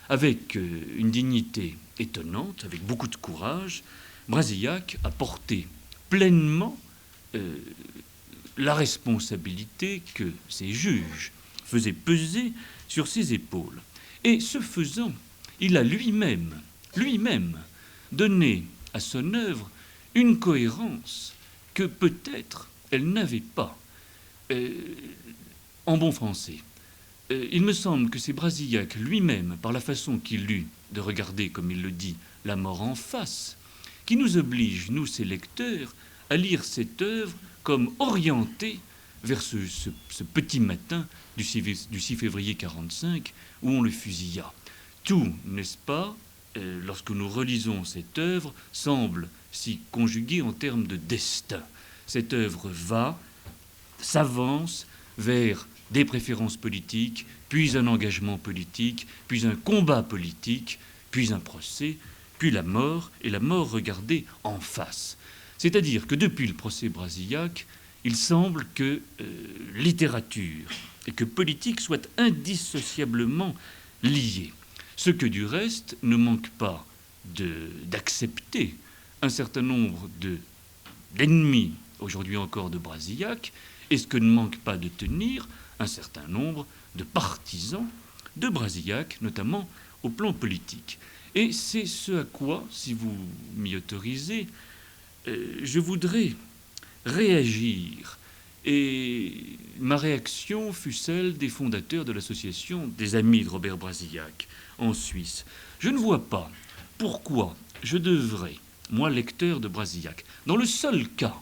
Avec une dignité étonnante, avec beaucoup de courage, Brasillac a porté pleinement la responsabilité que ses juges faisaient peser sur ses épaules. Et ce faisant, il a lui-même donné à son œuvre une cohérence que peut-être elle n'avait pas. En bon français, il me semble que c'est Brasillac lui-même, par la façon qu'il eut de regarder, comme il le dit, la mort en face, qui nous oblige, nous, ses lecteurs, à lire cette œuvre comme orientée vers ce petit matin du 6 février 1945 où on le fusilla. Tout, n'est-ce pas, lorsque nous relisons cette œuvre, semble s'y conjuguer en termes de destin. Cette œuvre s'avance vers des préférences politiques, puis un engagement politique, puis un combat politique, puis un procès, puis la mort, et la mort regardée en face. C'est-à-dire que depuis le procès Brasillac, il semble que littérature et que politique soient indissociablement liées. Ce que du reste ne manque pas d'accepter un certain nombre d'ennemis, aujourd'hui encore de Brasillac, et ce que ne manque pas de tenir un certain nombre de partisans de Brasillac, notamment au plan politique. Et c'est ce à quoi, si vous m'y autorisez, je voudrais réagir. Et ma réaction fut celle des fondateurs de l'association des Amis de Robert Brasillac en Suisse. Je ne vois pas pourquoi je devrais, moi lecteur de Brasillac, dans le seul cas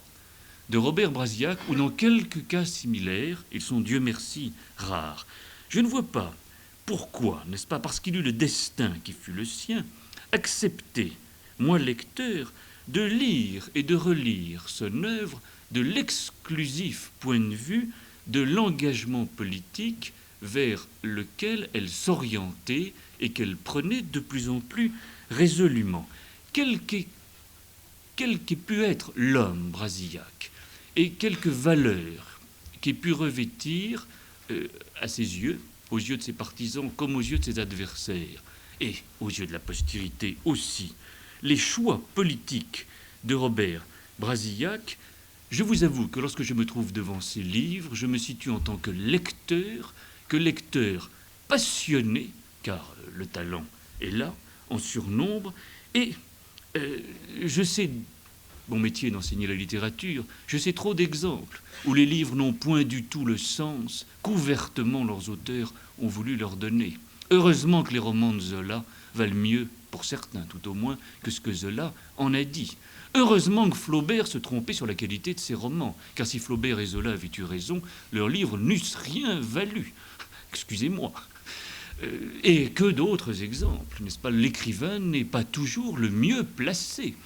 de Robert Brasillac ou dans quelques cas similaires, ils sont Dieu merci rares, je ne vois pas pourquoi, n'est-ce pas, parce qu'il eut le destin qui fut le sien, accepter, moi lecteur, de lire et de relire son œuvre de l'exclusif point de vue de l'engagement politique vers lequel elle s'orientait et qu'elle prenait de plus en plus résolument. Quel qu'ait pu être l'homme Brasillac et quelques valeurs qu'ait pu revêtir à ses yeux, aux yeux de ses partisans comme aux yeux de ses adversaires et aux yeux de la postérité aussi, les choix politiques de Robert Brasillac Je vous avoue que lorsque je me trouve devant ces livres, je me situe en tant que lecteur passionné, car le talent est là, en surnombre, et je sais, mon métier est d'enseigner la littérature, je sais trop d'exemples où les livres n'ont point du tout le sens qu'ouvertement leurs auteurs ont voulu leur donner. Heureusement que les romans de Zola valent mieux, pour certains tout au moins, que ce que Zola en a dit. Heureusement que Flaubert se trompait sur la qualité de ses romans, car si Flaubert et Zola avaient eu raison, leurs livres n'eussent rien valu. Excusez-moi. Et que d'autres exemples, n'est-ce pas? L'écrivain n'est pas toujours le mieux placé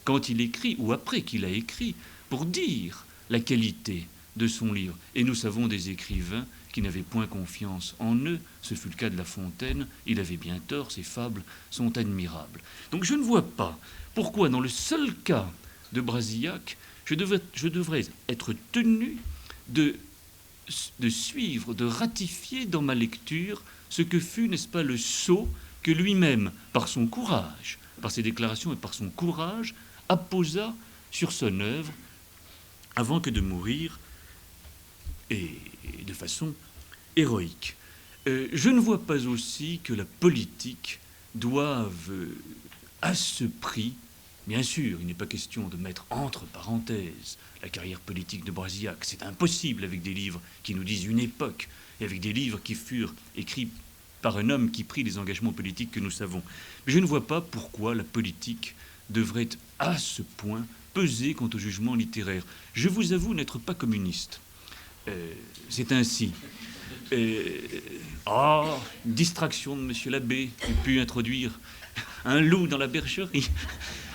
quand il écrit ou après qu'il a écrit pour dire la qualité de son livre. Et nous savons des écrivains qui n'avaient point confiance en eux. Ce fut le cas de La Fontaine. Il avait bien tort, ses fables sont admirables. Donc je ne vois pas pourquoi, dans le seul cas de Brasillac, je devrais être tenu de suivre, de ratifier dans ma lecture ce que fut, n'est-ce pas, le sceau que lui-même, par son courage, par ses déclarations et par son courage, apposa sur son œuvre avant que de mourir, et de façon héroïque. Je ne vois pas aussi que la politique doive, à ce prix, bien sûr, il n'est pas question de mettre entre parenthèses la carrière politique de Brasillac. C'est impossible avec des livres qui nous disent une époque et avec des livres qui furent écrits par un homme qui prit les engagements politiques que nous savons. Mais je ne vois pas pourquoi la politique devrait à ce point peser quant au jugement littéraire. Je vous avoue n'être pas communiste. C'est ainsi. Distraction de monsieur l'abbé, j'ai pu introduire un loup dans la bergerie.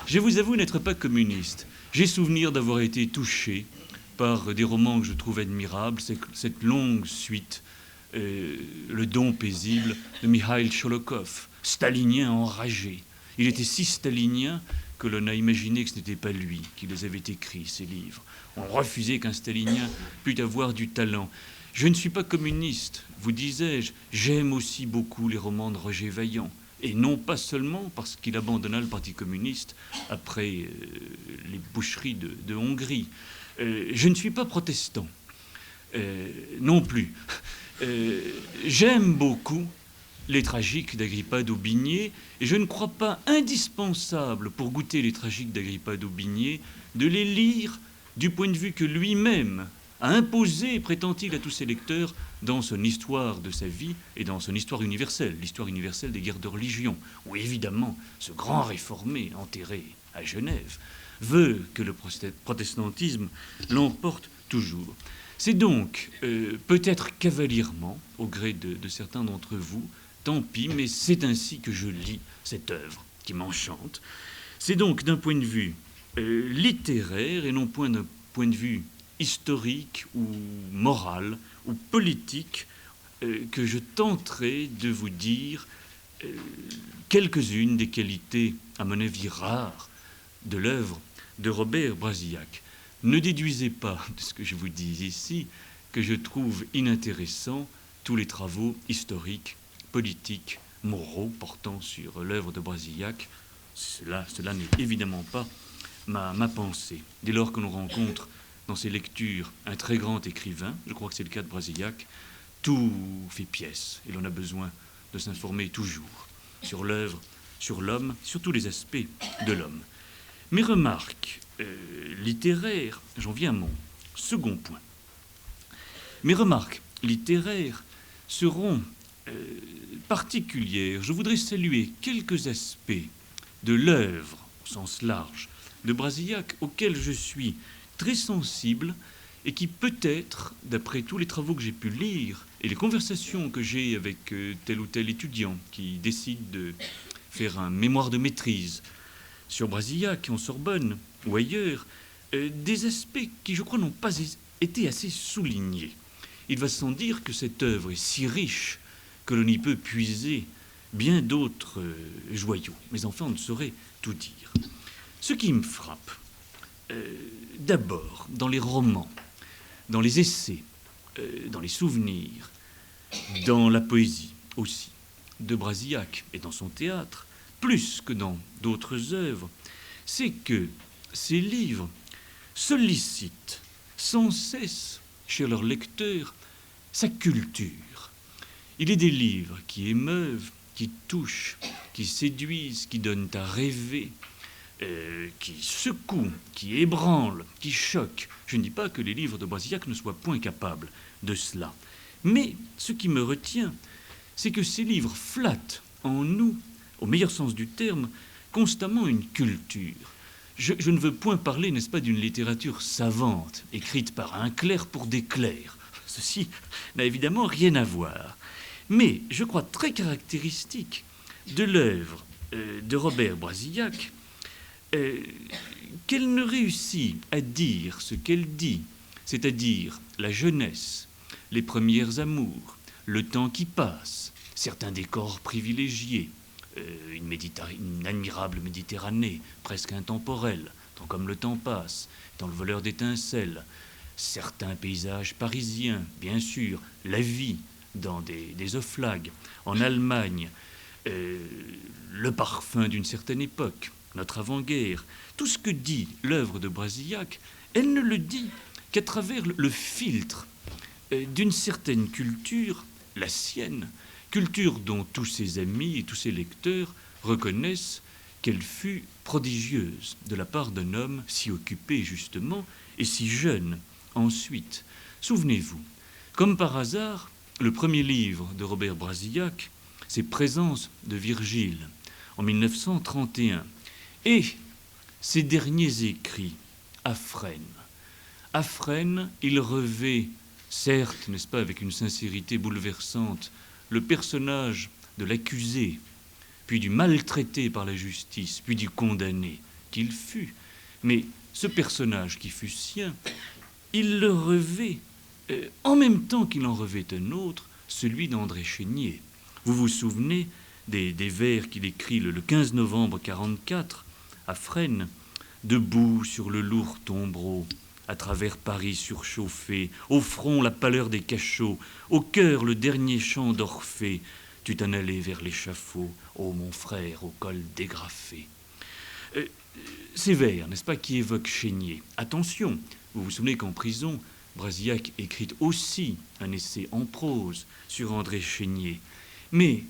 Je vous avoue n'être pas communiste. J'ai souvenir d'avoir été touché par des romans que je trouve admirables, cette longue suite, Le don paisible de Mikhail Cholokov, stalinien enragé. Il était si stalinien que l'on a imaginé que ce n'était pas lui qui les avait écrits, ces livres. On refusait qu'un stalinien pût avoir du talent. Je ne suis pas communiste, vous disais-je. J'aime aussi beaucoup les romans de Roger Vaillant. Et non pas seulement parce qu'il abandonna le Parti communiste après les boucheries de Hongrie. Je ne suis pas protestant, non plus. J'aime beaucoup les tragiques d'Agrippa d'Aubigné, et je ne crois pas indispensable pour goûter les tragiques d'Agrippa d'Aubigné de les lire du point de vue que lui-même a imposé, prétend-il, à tous ses lecteurs dans son histoire de sa vie et dans son histoire universelle, l'histoire universelle des guerres de religion, où évidemment ce grand réformé enterré à Genève veut que le protestantisme l'emporte toujours. C'est donc, peut-être cavalierement, au gré de certains d'entre vous, tant pis, mais c'est ainsi que je lis cette œuvre qui m'enchante. C'est donc d'un point de vue littéraire et non point d'un point de vue historique ou moral ou politique que je tenterai de vous dire quelques-unes des qualités, à mon avis rares, de l'œuvre de Robert Brasillac. Ne déduisez pas de ce que je vous dis ici que je trouve inintéressant tous les travaux historiques, politiques, moraux portant sur l'œuvre de Brasillac. Cela n'est évidemment pas ma pensée. Dès lors que l'on rencontre dans ses lectures un très grand écrivain, je crois que c'est le cas de Brasillac, tout fait pièce et l'on a besoin de s'informer toujours sur l'œuvre, sur l'homme, sur tous les aspects de l'homme. Mes remarques littéraires, j'en viens à mon second point. Mes remarques littéraires seront particulières. Je voudrais saluer quelques aspects de l'œuvre, au sens large, de Brasillac, auxquels je suis très sensible et qui peut-être, d'après tous les travaux que j'ai pu lire et les conversations que j'ai avec tel ou tel étudiant qui décide de faire un mémoire de maîtrise sur Brasillac en Sorbonne ou ailleurs, des aspects qui, je crois, n'ont pas été assez soulignés. Il va sans dire que cette œuvre est si riche que l'on y peut puiser bien d'autres joyaux. Mais enfin, on ne saurait tout dire. Ce qui me frappe, d'abord, dans les romans, dans les essais, dans les souvenirs, dans la poésie aussi, de Brasillac et dans son théâtre, plus que dans d'autres œuvres, c'est que ces livres sollicitent sans cesse chez leurs lecteurs sa culture. Il est des livres qui émeuvent, qui touchent, qui séduisent, qui donnent à rêver, qui secouent, qui ébranlent, qui choquent. Je ne dis pas que les livres de Brasillac ne soient point capables de cela. Mais ce qui me retient, c'est que ces livres flattent en nous, au meilleur sens du terme, constamment une culture. Je ne veux point parler, n'est-ce pas, d'une littérature savante, écrite par un clerc pour des clercs. Ceci n'a évidemment rien à voir. Mais je crois très caractéristique de l'œuvre de Robert Brasillac qu'elle ne réussit à dire ce qu'elle dit, c'est-à-dire la jeunesse, les premières amours, le temps qui passe, certains décors privilégiés, une admirable Méditerranée, presque intemporelle, tant comme le temps passe, dans Le voleur d'étincelles, certains paysages parisiens, bien sûr, la vie dans des oflags, en Allemagne, le parfum d'une certaine époque, notre avant-guerre, tout ce que dit l'œuvre de Brasillac, elle ne le dit qu'à travers le filtre d'une certaine culture, la sienne, culture dont tous ses amis et tous ses lecteurs reconnaissent qu'elle fut prodigieuse de la part d'un homme si occupé justement et si jeune ensuite. Souvenez-vous, comme par hasard, le premier livre de Robert Brasillac, c'est Présence de Virgile, en 1931, et ses derniers écrits à Fresnes. À Fresnes, il revêt, certes, n'est-ce pas, avec une sincérité bouleversante, le personnage de l'accusé, puis du maltraité par la justice, puis du condamné qu'il fut. Mais ce personnage qui fut sien, il le revêt en même temps qu'il en revêt un autre, celui d'André Chénier. Vous vous souvenez des vers qu'il écrit le 15 novembre 1944 à Fresnes, debout sur le lourd tombereau, à travers Paris surchauffé, au front la pâleur des cachots, au cœur le dernier chant d'Orphée, tu t'en allais vers l'échafaud, ô mon frère, au col dégrafé. Ces vers, n'est-ce pas, qui évoquent Chénier. Attention, vous vous souvenez qu'en prison, Brasillac écrit aussi un essai en prose sur André Chénier. Mais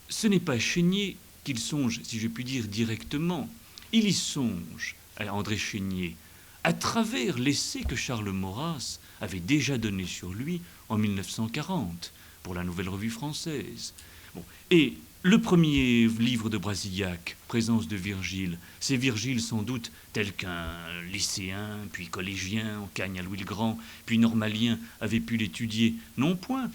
ce n'est pas Chénier qu'il songe, si je puis dire, directement. Il y songe à André Chénier à travers l'essai que Charles Maurras avait déjà donné sur lui en 1940 pour la Nouvelle Revue Française. Bon. Et le premier livre de Brasillac, Présence de Virgile, c'est Virgile sans doute tel qu'un lycéen, puis collégien, en Cagne à Louis-le-Grand, puis normalien avait pu l'étudier. Non point.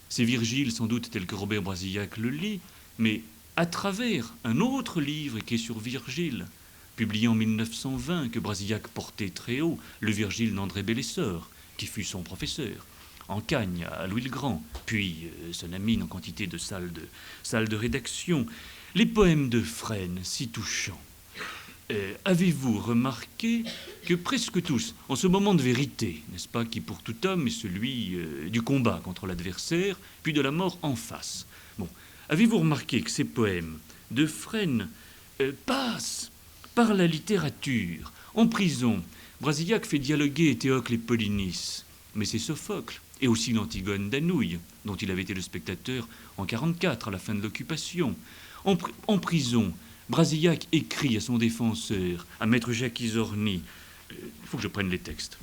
C'est Virgile sans doute tel que Robert Brasillac le lit, mais à travers un autre livre qui est sur Virgile, publié en 1920, que Brasillac portait très haut, le Virgile d'André Bellessor, qui fut son professeur, en Cagne, à Louis-le-Grand, puis son ami en quantité de salles de rédaction. Les poèmes de Fresnes, si touchants. Avez-vous remarqué que presque tous, en ce moment de vérité, n'est-ce pas, qui pour tout homme est celui du combat contre l'adversaire, puis de la mort en face. Bon, avez-vous remarqué que ces poèmes de Fresnes passent par la littérature? En prison, Brasillac fait dialoguer Théocle et Polynice, mais c'est Sophocle, et aussi l'Antigone d'Anouilh, dont il avait été le spectateur en 1944, à la fin de l'occupation. En prison, Brasillac écrit à son défenseur, à maître Jacques Isorni. Il faut que je prenne les textes.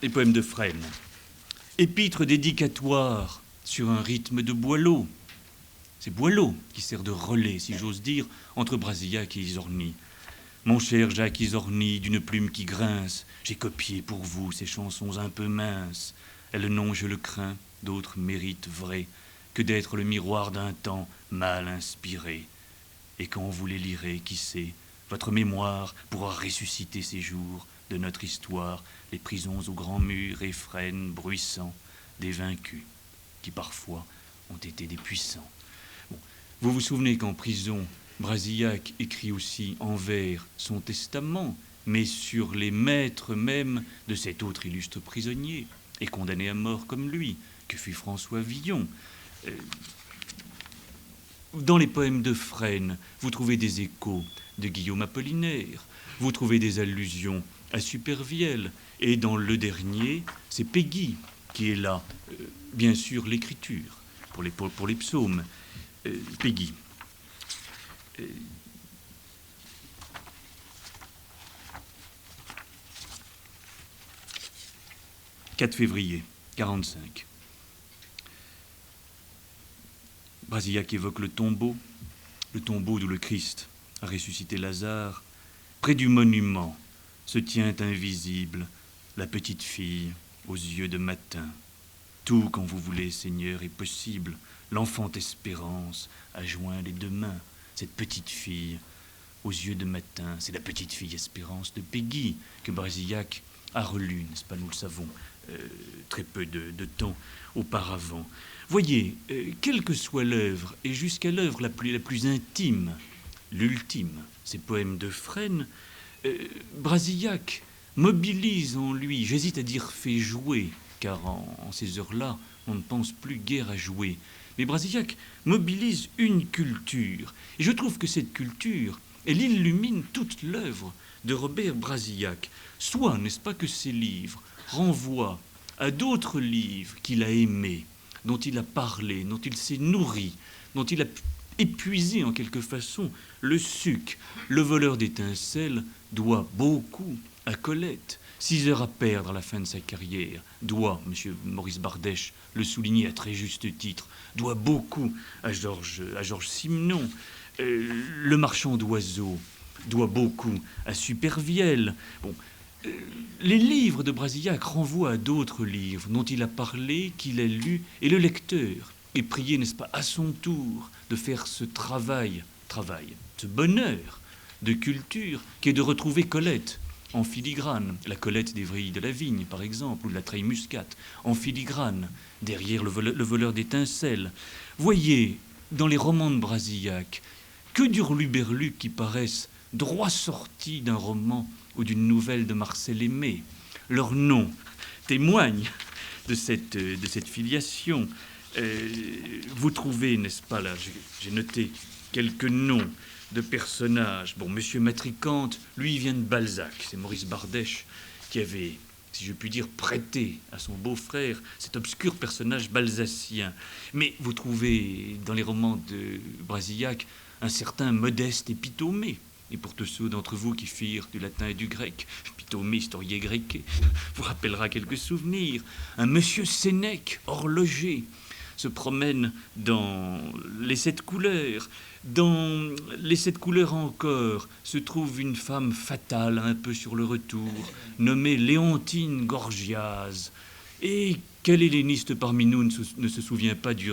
Les poèmes de Fresnes. Épître dédicatoire sur un rythme de Boileau. C'est Boileau qui sert de relais, si j'ose dire, entre Brasillac et Isorni. Mon cher Jacques Isorni, d'une plume qui grince, j'ai copié pour vous ces chansons un peu minces. Elles n'ont, je le crains, d'autres mérites vrais que d'être le miroir d'un temps mal inspiré. Et quand vous les lirez, qui sait, votre mémoire pourra ressusciter ces jours de notre histoire, les prisons aux grands murs et frênes bruissants, des vaincus, qui parfois ont été des puissants. Bon. Vous vous souvenez qu'en prison, Brasillac écrit aussi en vers son testament, mais sur les maîtres même de cet autre illustre prisonnier, et condamné à mort comme lui, que fut François Villon. Dans les poèmes de Fresne, vous trouvez des échos de Guillaume Apollinaire, vous trouvez des allusions à Supervielle, et dans le dernier, c'est Péguy qui est là. Bien sûr, l'écriture, pour les psaumes. Péguy. 4 février 45. Brasillac évoque le tombeau d'où le Christ a ressuscité Lazare. Près du monument se tient invisible la petite fille aux yeux de matin. Tout, quand vous voulez, Seigneur, est possible. L'enfante espérance a joint les deux mains. Cette petite fille aux yeux de matin, c'est la petite fille espérance de Péguy que Brasillac a relu, n'est-ce pas, nous le savons, très peu de temps auparavant. Voyez, quelle que soit l'œuvre, et jusqu'à l'œuvre la plus intime, l'ultime, ces poèmes de Fresne, Brasillac mobilise en lui, j'hésite à dire fait jouer, car en ces heures-là, on ne pense plus guère à jouer. Mais Brasillac mobilise une culture. Et je trouve que cette culture, elle illumine toute l'œuvre de Robert Brasillac. Soit, n'est-ce pas, que ces livres renvoient à d'autres livres qu'il a aimés, dont il a parlé, dont il s'est nourri, dont il a épuisé en quelque façon le suc. Le voleur d'étincelles doit beaucoup à Colette. 6 heures à perdre à la fin de sa carrière, doit, M. Maurice Bardèche le soulignait à très juste titre, doit beaucoup à Georges Simenon. Le marchand d'oiseaux doit beaucoup à Supervielle. Bon, les livres de Brasillac renvoient à d'autres livres dont il a parlé, qu'il a lus, et le lecteur est prié, n'est-ce pas, à son tour de faire ce travail, ce bonheur de culture qui est de retrouver Colette en filigrane, la Colette d'Evry de la Vigne, par exemple, ou de la Treille Muscate, en filigrane, derrière le voleur d'étincelles. Voyez, dans les romans de Brasillac, que d'hurluberlus qui paraissent droit sortis d'un roman ou d'une nouvelle de Marcel Aimé. Leurs noms témoignent de cette filiation. Vous trouvez, n'est-ce pas, là, j'ai noté quelques noms de personnages. Bon, Monsieur Matricante, lui, il vient de Balzac. C'est Maurice Bardèche qui avait, si je puis dire, prêté à son beau-frère cet obscur personnage balzacien. Mais vous trouvez dans les romans de Brasillac un certain Modeste Épitomée. Et pour tous ceux d'entre vous qui firent du latin et du grec, Pitomée, historié grec, vous rappellera quelques souvenirs. Un Monsieur Sénèque, horloger, se promène dans les 7 couleurs. Dans les 7 couleurs encore se trouve une femme fatale, un peu sur le retour, nommée Léontine Gorgiase. Et quel helléniste parmi nous ne se souvient pas du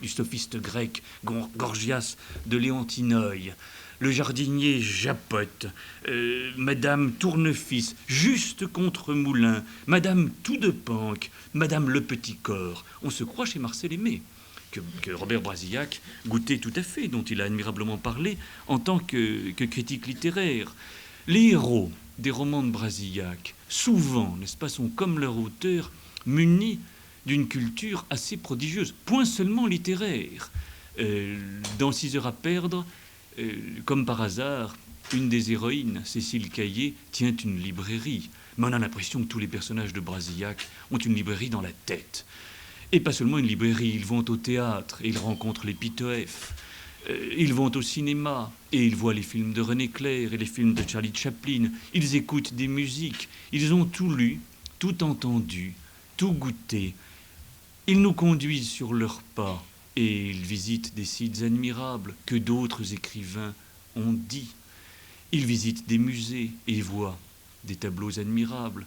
sophiste grec Gorgias de Léontinoï? Le jardinier Japote, Madame Tournefils, juste contre Moulin, Madame Toudepanque, Madame Le Petit Corps. On se croit chez Marcel Aimé, que Robert Brasillac goûtait tout à fait, dont il a admirablement parlé en tant que critique littéraire. Les héros des romans de Brasillac, souvent, n'est-ce pas, sont comme leur auteur, munis d'une culture assez prodigieuse, point seulement littéraire. Dans 6 heures à perdre, comme par hasard, une des héroïnes, Cécile Caillé, tient une librairie. Mais on a l'impression que tous les personnages de Brasillac ont une librairie dans la tête. Et pas seulement une librairie, ils vont au théâtre et ils rencontrent les Pitoef. Ils vont au cinéma et ils voient les films de René Clair et les films de Charlie Chaplin. Ils écoutent des musiques. Ils ont tout lu, tout entendu, tout goûté. Ils nous conduisent sur leurs pas. Et ils visitent des sites admirables que d'autres écrivains ont dit. Ils visitent des musées et voient des tableaux admirables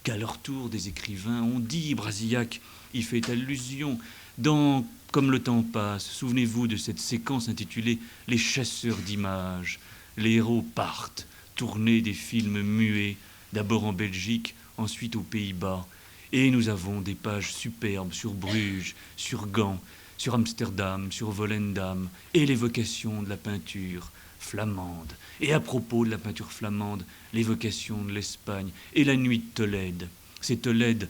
qu'à leur tour des écrivains ont dit. Brasillac y fait allusion. Dans Comme le temps passe, souvenez-vous de cette séquence intitulée « Les chasseurs d'images ». Les héros partent, tourner des films muets, d'abord en Belgique, ensuite aux Pays-Bas. Et nous avons des pages superbes sur Bruges, sur Gand, sur Amsterdam, sur Volendam, et l'évocation de la peinture flamande. Et à propos de la peinture flamande, l'évocation de l'Espagne et la nuit de Tolède. C'est Tolède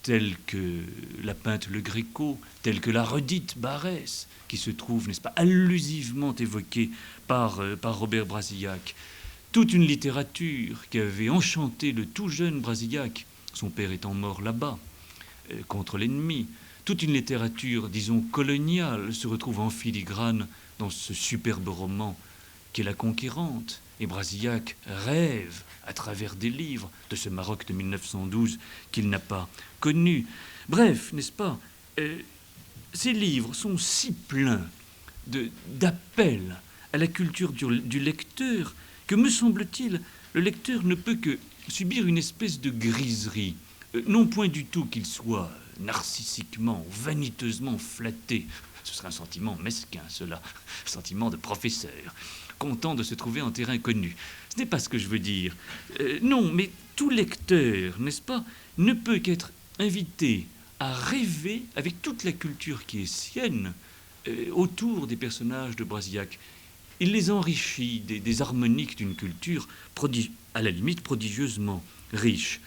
tels que la peinte Le Gréco, tels que la redite Barès, qui se trouve, n'est-ce pas, allusivement évoquée par Robert Brasillac. Toute une littérature qui avait enchanté le tout jeune Brasillac, son père étant mort là-bas, contre l'ennemi. Toute une littérature, disons, coloniale se retrouve en filigrane dans ce superbe roman qu'est La Conquérante. Et Brasillac rêve, à travers des livres, de ce Maroc de 1912 qu'il n'a pas connu. Bref, n'est-ce pas, ces livres sont si pleins d'appels à la culture du lecteur que, me semble-t-il, le lecteur ne peut que subir une espèce de griserie. Non point du tout qu'il soit narcissiquement, vaniteusement flatté. Ce serait un sentiment mesquin, cela, un sentiment de professeur, content de se trouver en terrain connu. Ce n'est pas ce que je veux dire. Non, mais tout lecteur, n'est-ce pas, ne peut qu'être invité à rêver avec toute la culture qui est sienne autour des personnages de Brasillac. Il les enrichit des harmoniques d'une culture à la limite prodigieusement riche.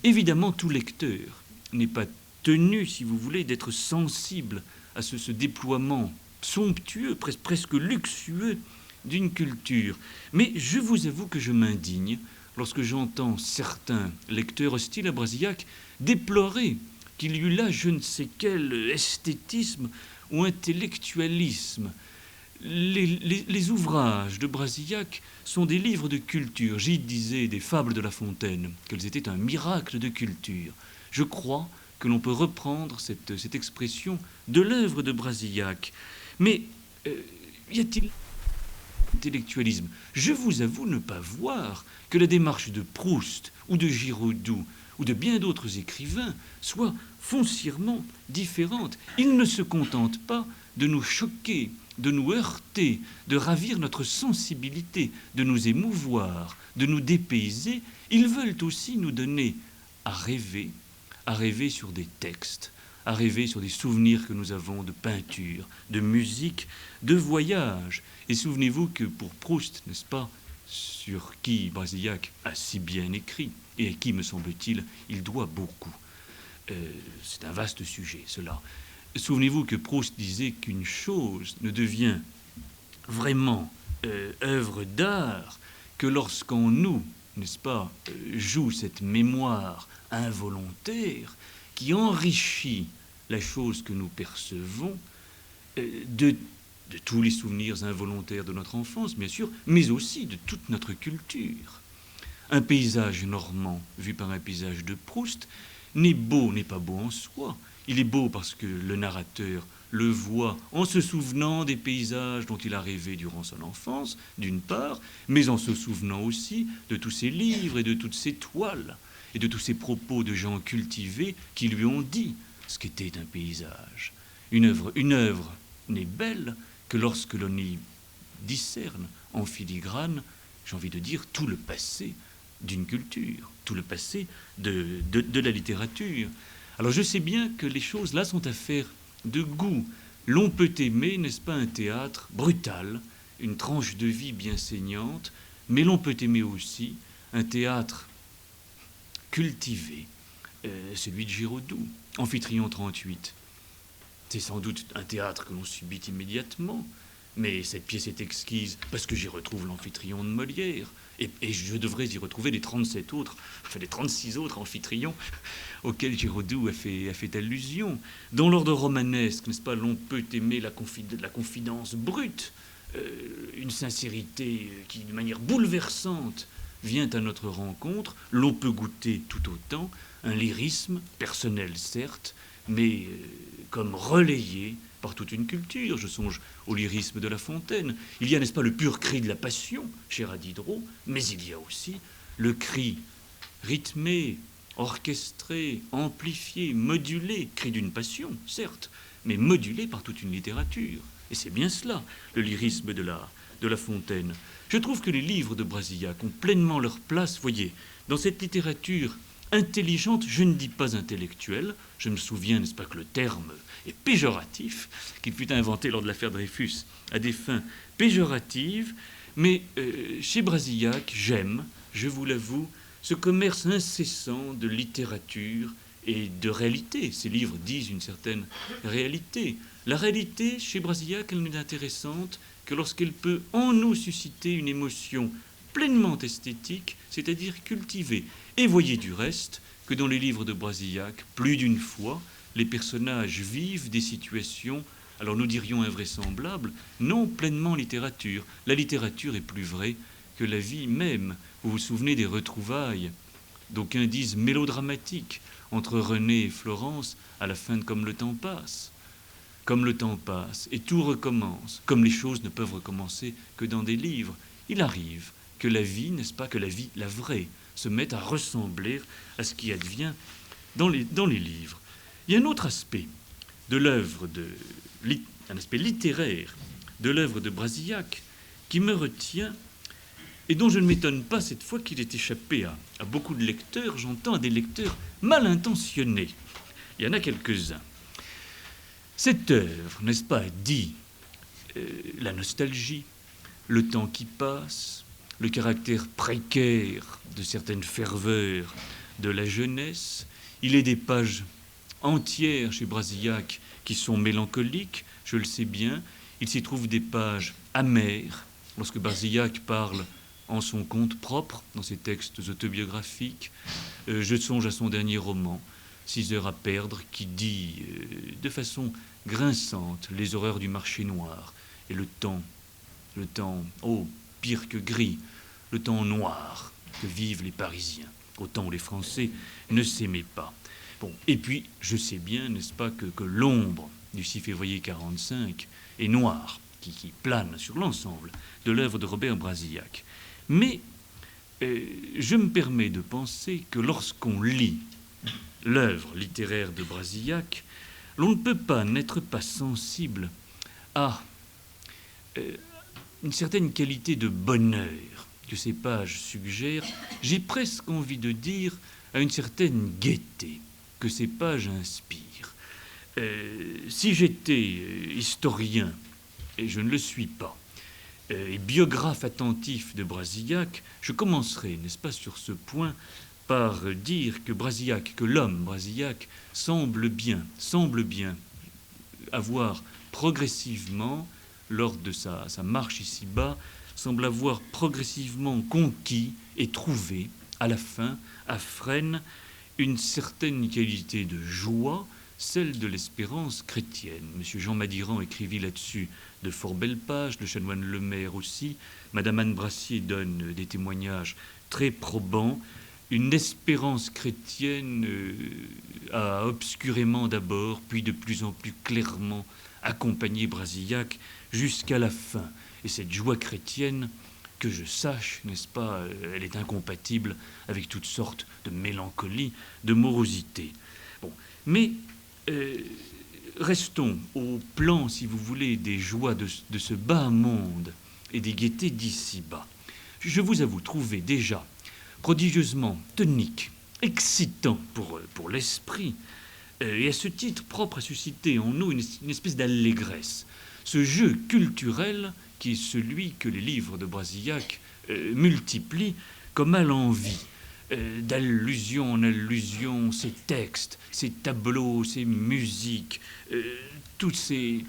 Évidemment, tout lecteur n'est pas tenu, si vous voulez, d'être sensible à ce déploiement somptueux, presque luxueux d'une culture. Mais je vous avoue que je m'indigne lorsque j'entends certains lecteurs hostiles à Brasillac déplorer qu'il y eut là je ne sais quel esthétisme ou intellectualisme. Les ouvrages de Brasillac sont des livres de culture. Gide disait des fables de La Fontaine qu'elles étaient un miracle de culture. Je crois que l'on peut reprendre cette expression de l'œuvre de Brasillac. Mais y a-t-il intellectualisme? Je vous avoue ne pas voir que la démarche de Proust ou de Giraudoux ou de bien d'autres écrivains soit foncièrement différente. Ils ne se contentent pas de nous choquer, de nous heurter, de ravir notre sensibilité, de nous émouvoir, de nous dépayser. Ils veulent aussi nous donner à rêver sur des textes, à rêver sur des souvenirs que nous avons de peinture, de musique, de voyage. Et souvenez-vous que pour Proust, n'est-ce pas, sur qui Brasillac a si bien écrit, et à qui, me semble-t-il, il doit beaucoup. C'est un vaste sujet, cela. Souvenez-vous que Proust disait qu'une chose ne devient vraiment œuvre d'art que lorsqu'en nous, n'est-ce pas, joue cette mémoire involontaire qui enrichit la chose que nous percevons de tous les souvenirs involontaires de notre enfance, bien sûr, mais aussi de toute notre culture. Un paysage normand vu par un paysage de Proust n'est pas beau en soi. Il est beau parce que le narrateur le voit en se souvenant des paysages dont il a rêvé durant son enfance, d'une part, mais en se souvenant aussi de tous ses livres et de toutes ses toiles et de tous ces propos de gens cultivés qui lui ont dit ce qu'était un paysage. Une œuvre n'est belle que lorsque l'on y discerne en filigrane, j'ai envie de dire, tout le passé d'une culture, tout le passé de la littérature. Alors je sais bien que les choses là sont affaires de goût. L'on peut aimer, n'est-ce pas, un théâtre brutal, une tranche de vie bien saignante, mais l'on peut aimer aussi un théâtre cultivé, celui de Giraudoux, Amphitryon 38. C'est sans doute un théâtre que l'on subit immédiatement, mais cette pièce est exquise parce que j'y retrouve l'Amphitryon de Molière, et je devrais y retrouver les 37 autres, enfin les 36 autres Amphitryon auxquels Giraudoux a fait allusion. Dans l'ordre romanesque, n'est-ce pas, l'on peut aimer la confidence brute, une sincérité qui, de manière bouleversante, vient à notre rencontre. L'on peut goûter tout autant un lyrisme, personnel certes, mais comme relayé par toute une culture. Je songe au lyrisme de La Fontaine. Il y a, n'est-ce pas, le pur cri de la passion chez Diderot, mais il y a aussi le cri rythmé, orchestré, amplifié, modulé, cri d'une passion, certes, mais modulé par toute une littérature. Et c'est bien cela, le lyrisme de La Fontaine. Je trouve que les livres de Brasillac ont pleinement leur place, voyez, dans cette littérature intelligente, je ne dis pas intellectuelle, je me souviens, n'est-ce pas, que le terme est péjoratif, qu'il fut inventé lors de l'affaire Dreyfus à des fins péjoratives, mais chez Brasillac, j'aime, je vous l'avoue, ce commerce incessant de littérature et de réalité. Ces livres disent une certaine réalité. La réalité, chez Brasillac, elle n'est intéressante que lorsqu'elle peut en nous susciter une émotion pleinement esthétique, c'est-à-dire cultivée. Et voyez du reste que dans les livres de Brasillac, plus d'une fois, les personnages vivent des situations, alors nous dirions invraisemblables, non pleinement littérature. La littérature est plus vraie que la vie même. Vous vous souvenez des retrouvailles, d'aucuns disent mélodramatiques, entre René et Florence, à la fin de Comme le temps passe. Comme le temps passe, et tout recommence, comme les choses ne peuvent recommencer que dans des livres. Il arrive que la vie, n'est-ce pas, que la vie, la vraie, se mette à ressembler à ce qui advient dans les livres. Il y a un autre aspect de l'œuvre, un aspect littéraire de l'œuvre de Brasillac qui me retient et dont je ne m'étonne pas cette fois qu'il ait échappé à beaucoup de lecteurs, j'entends à des lecteurs mal intentionnés. Il y en a quelques-uns. Cette œuvre, n'est-ce pas, dit la nostalgie, le temps qui passe, le caractère précaire de certaines ferveurs de la jeunesse. Il est des pages entières chez Brasillac qui sont mélancoliques, je le sais bien. Il s'y trouve des pages amères, lorsque Brasillac parle en son compte propre, dans ses textes autobiographiques. Je songe à son dernier roman, 6 heures à perdre, qui dit de façon grinçante les horreurs du marché noir et le temps, oh, pire que gris, le temps noir que vivent les Parisiens, au temps où les Français ne s'aimaient pas. Bon, et puis, je sais bien, n'est-ce pas, que l'ombre du 6 février 1945 est noire, qui plane sur l'ensemble de l'œuvre de Robert Brasillac. Mais je me permets de penser que lorsqu'on lit l'œuvre littéraire de Brasillac, l'on ne peut pas n'être pas sensible à une certaine qualité de bonheur que ces pages suggèrent. J'ai presque envie de dire à une certaine gaieté que ces pages inspirent. Si j'étais historien, et je ne le suis pas, et biographe attentif de Brasillac, je commencerai, n'est-ce pas, sur ce point, par dire que Brasillac, que l'homme Brasillac, semble bien avoir progressivement, lors de sa marche ici-bas, semble avoir progressivement conquis et trouvé, à la fin, à Fresnes, une certaine qualité de joie, celle de l'espérance chrétienne. Monsieur Jean Madiran écrivit là-dessus de fort belles pages, le chanoine Lemaire aussi. Madame Anne Brassier donne des témoignages très probants. Une espérance chrétienne a obscurément d'abord, puis de plus en plus clairement accompagné Brasillac jusqu'à la fin. Et cette joie chrétienne, que je sache, n'est-ce pas, elle est incompatible avec toutes sortes de mélancolie, de morosité. Bon, mais restons au plan, si vous voulez, des joies de ce bas monde et des gaietés d'ici-bas. Je vous avoue trouver déjà prodigieusement tonique, excitant pour l'esprit, et à ce titre propre à susciter en nous une espèce d'allégresse. Ce jeu culturel qui est celui que les livres de Brasillac multiplient comme à l'envi, d'allusion en allusion, ces textes, ces tableaux, ces musiques, toutes ces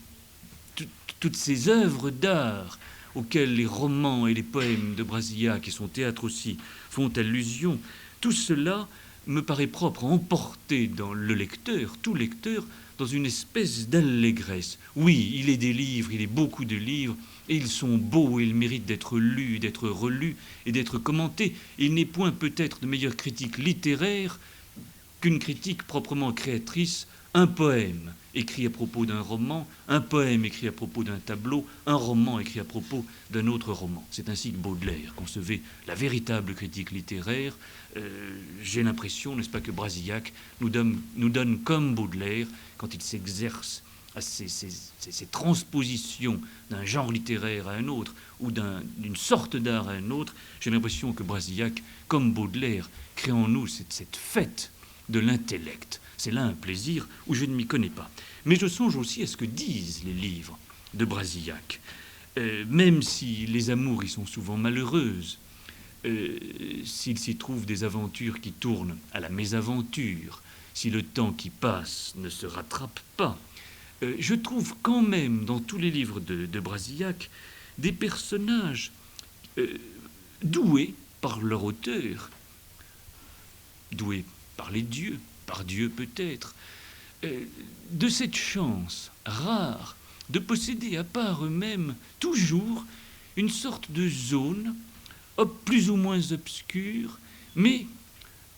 œuvres d'art auxquelles les romans et les poèmes de Brasillac et son théâtre aussi font allusion, tout cela me paraît propre à emporter dans le lecteur, tout lecteur, dans une espèce d'allégresse. Oui, il est des livres, il est beaucoup de livres, et ils sont beaux, et ils méritent d'être lus, d'être relus et d'être commentés. Il n'est point peut-être de meilleure critique littéraire qu'une critique proprement créatrice, un poème écrit à propos d'un roman, un poème écrit à propos d'un tableau, un roman écrit à propos d'un autre roman. C'est ainsi que Baudelaire concevait la véritable critique littéraire. J'ai l'impression, n'est-ce pas, que Brasillac nous donne comme Baudelaire, quand il s'exerce à ces transpositions d'un genre littéraire à un autre ou d'une sorte d'art à un autre, j'ai l'impression que Brasillac, comme Baudelaire, crée en nous cette fête de l'intellect. C'est là un plaisir où je ne m'y connais pas. Mais je songe aussi à ce que disent les livres de Brasillac. Même si les amours y sont souvent malheureuses, s'il s'y trouve des aventures qui tournent à la mésaventure, si le temps qui passe ne se rattrape pas. Je trouve quand même dans tous les livres de Brasillac des personnages doués par leur auteur, doués par les dieux, par Dieu peut-être, de cette chance rare de posséder à part eux-mêmes toujours une sorte de zone, plus ou moins obscure, mais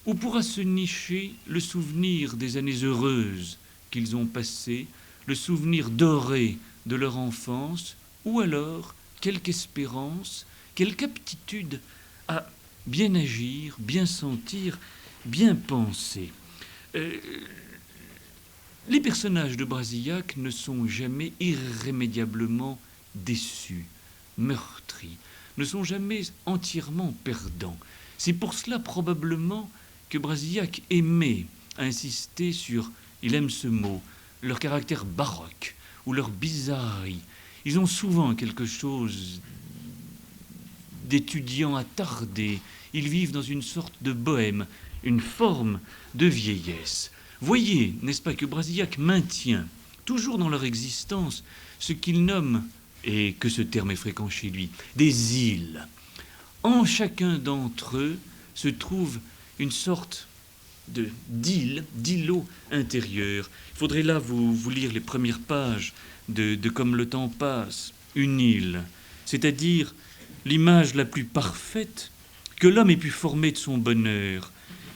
où pourra se nicher le souvenir des années heureuses qu'ils ont passées, le souvenir doré de leur enfance, ou alors quelque espérance, quelque aptitude à bien agir, bien sentir, bien penser. Les personnages de Brasillac ne sont jamais irrémédiablement déçus, meurtris, ne sont jamais entièrement perdants. C'est pour cela probablement que Brasillac aimait insister sur, il aime ce mot, leur caractère baroque ou leur bizarrerie. Ils ont souvent quelque chose d'étudiants attardés. Ils vivent dans une sorte de bohème, une forme de vieillesse. Voyez, n'est-ce pas, que Brasillac maintient toujours dans leur existence ce qu'il nomme, et que ce terme est fréquent chez lui, des îles. En chacun d'entre eux se trouve une sorte d'îlot intérieur. Il faudrait là vous lire les premières pages de Comme le temps passe. Une île, c'est-à-dire l'image la plus parfaite que l'homme ait pu former de son bonheur.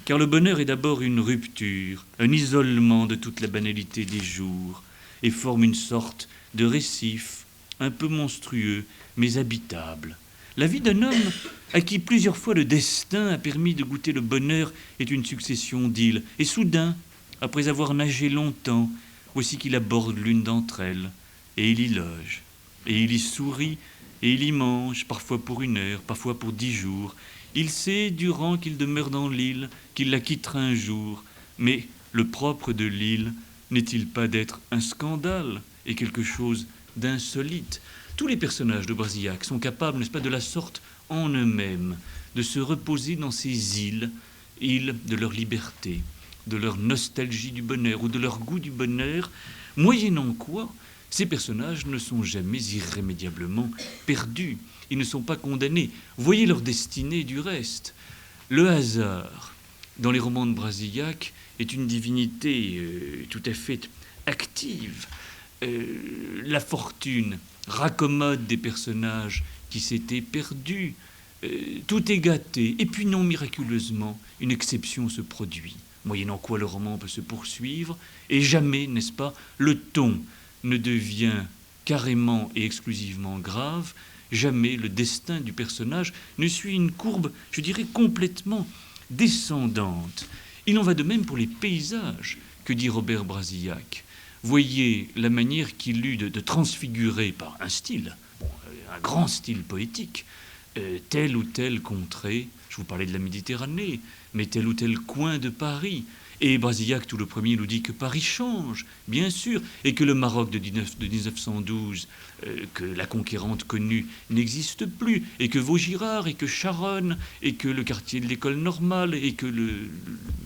Car le bonheur est d'abord une rupture, un isolement de toute la banalité des jours, et forme une sorte de récif, un peu monstrueux, mais habitable. La vie d'un homme à qui plusieurs fois le destin a permis de goûter le bonheur est une succession d'îles. Et soudain, après avoir nagé longtemps, voici qu'il aborde l'une d'entre elles, et il y loge, et il y sourit, et il y mange, parfois pour 1 heure, parfois pour 10 jours. Il sait, durant qu'il demeure dans l'île, qu'il la quittera un jour. Mais le propre de l'île n'est-il pas d'être un scandale et quelque chose d'insolite? Tous les personnages de Brasillac sont capables, n'est-ce pas, de la sorte en eux-mêmes, de se reposer dans ces îles de leur liberté, de leur nostalgie du bonheur ou de leur goût du bonheur, moyennant quoi ces personnages ne sont jamais irrémédiablement perdus. Ils ne sont pas condamnés. Voyez leur destinée du reste. Le hasard, dans les romans de Brasillac, est une divinité tout à fait active. La fortune raccommode des personnages qui s'étaient perdus. Tout est gâté. Et puis non, miraculeusement, une exception se produit, moyennant quoi le roman peut se poursuivre. Et jamais, n'est-ce pas, le ton ne devient carrément et exclusivement grave. Jamais le destin du personnage ne suit une courbe, je dirais, complètement descendante. Il en va de même pour les paysages, que dit Robert Brasillac. Voyez la manière qu'il eut de transfigurer par un style, un grand style poétique, telle ou telle contrée. Je vous parlais de la Méditerranée, mais tel ou tel coin de Paris. Et Brasillac, tout le premier, nous dit que Paris change, bien sûr, et que le Maroc de 1912, que la conquérante connue, n'existe plus, et que Vaugirard, et que Charonne, et que le quartier de l'École normale, et que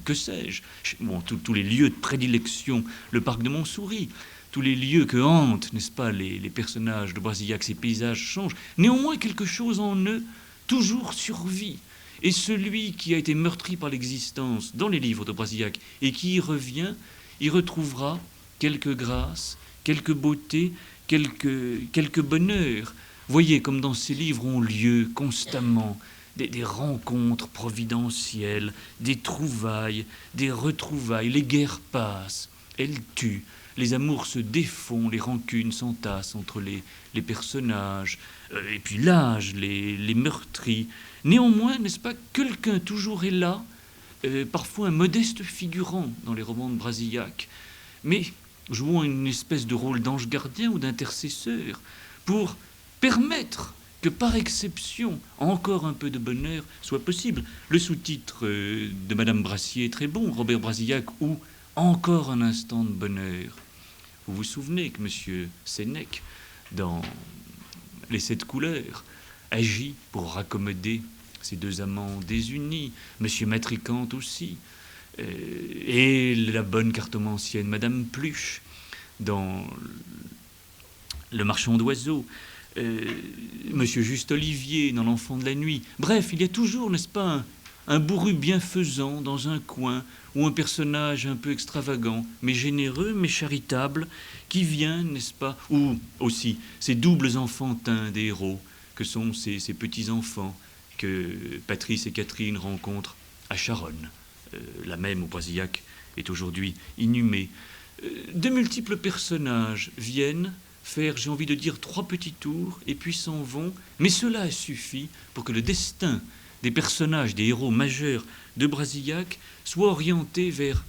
que sais-je, bon, tous les lieux de prédilection, le parc de Montsouris, tous les lieux que hantent, n'est-ce pas, les personnages de Brasillac, ces paysages changent. Néanmoins, quelque chose en eux toujours survit. Et celui qui a été meurtri par l'existence dans les livres de Brasillac et qui y revient, y retrouvera quelque grâce, quelque beauté, quelque bonheur. Voyez comme dans ces livres ont lieu constamment des rencontres providentielles, des trouvailles, des retrouvailles. Les guerres passent, elles tuent, les amours se défont, les rancunes s'entassent entre les personnages, et puis l'âge les meurtrit. Néanmoins, n'est-ce pas, quelqu'un toujours est là, parfois un modeste figurant dans les romans de Brasillac, mais jouant une espèce de rôle d'ange gardien ou d'intercesseur, pour permettre que par exception, encore un peu de bonheur soit possible. Le sous-titre de Madame Brassier est très bon, Robert Brasillac, ou Encore un instant de bonheur. Vous vous souvenez que M. Sénèque, dans Les 7 couleurs, agit pour raccommoder ces deux amants désunis, M. Matricante aussi. et la bonne cartomancienne Madame Pluche dans Le Marchand d'oiseaux, Monsieur Juste Olivier dans L'Enfant de la nuit. Bref, il y a toujours, n'est-ce pas, un bourru bienfaisant dans un coin, ou un personnage un peu extravagant, mais généreux, mais charitable, qui vient, n'est-ce pas, ou aussi ces doubles enfantins des héros, que sont ces petits-enfants que Patrice et Catherine rencontrent à Charonne, la même où Brasillac est aujourd'hui inhumé. De multiples personnages viennent faire, j'ai envie de dire, 3 petits tours, et puis s'en vont, mais cela a suffi pour que le destin des personnages, des héros majeurs de Brasillac soit orienté vers,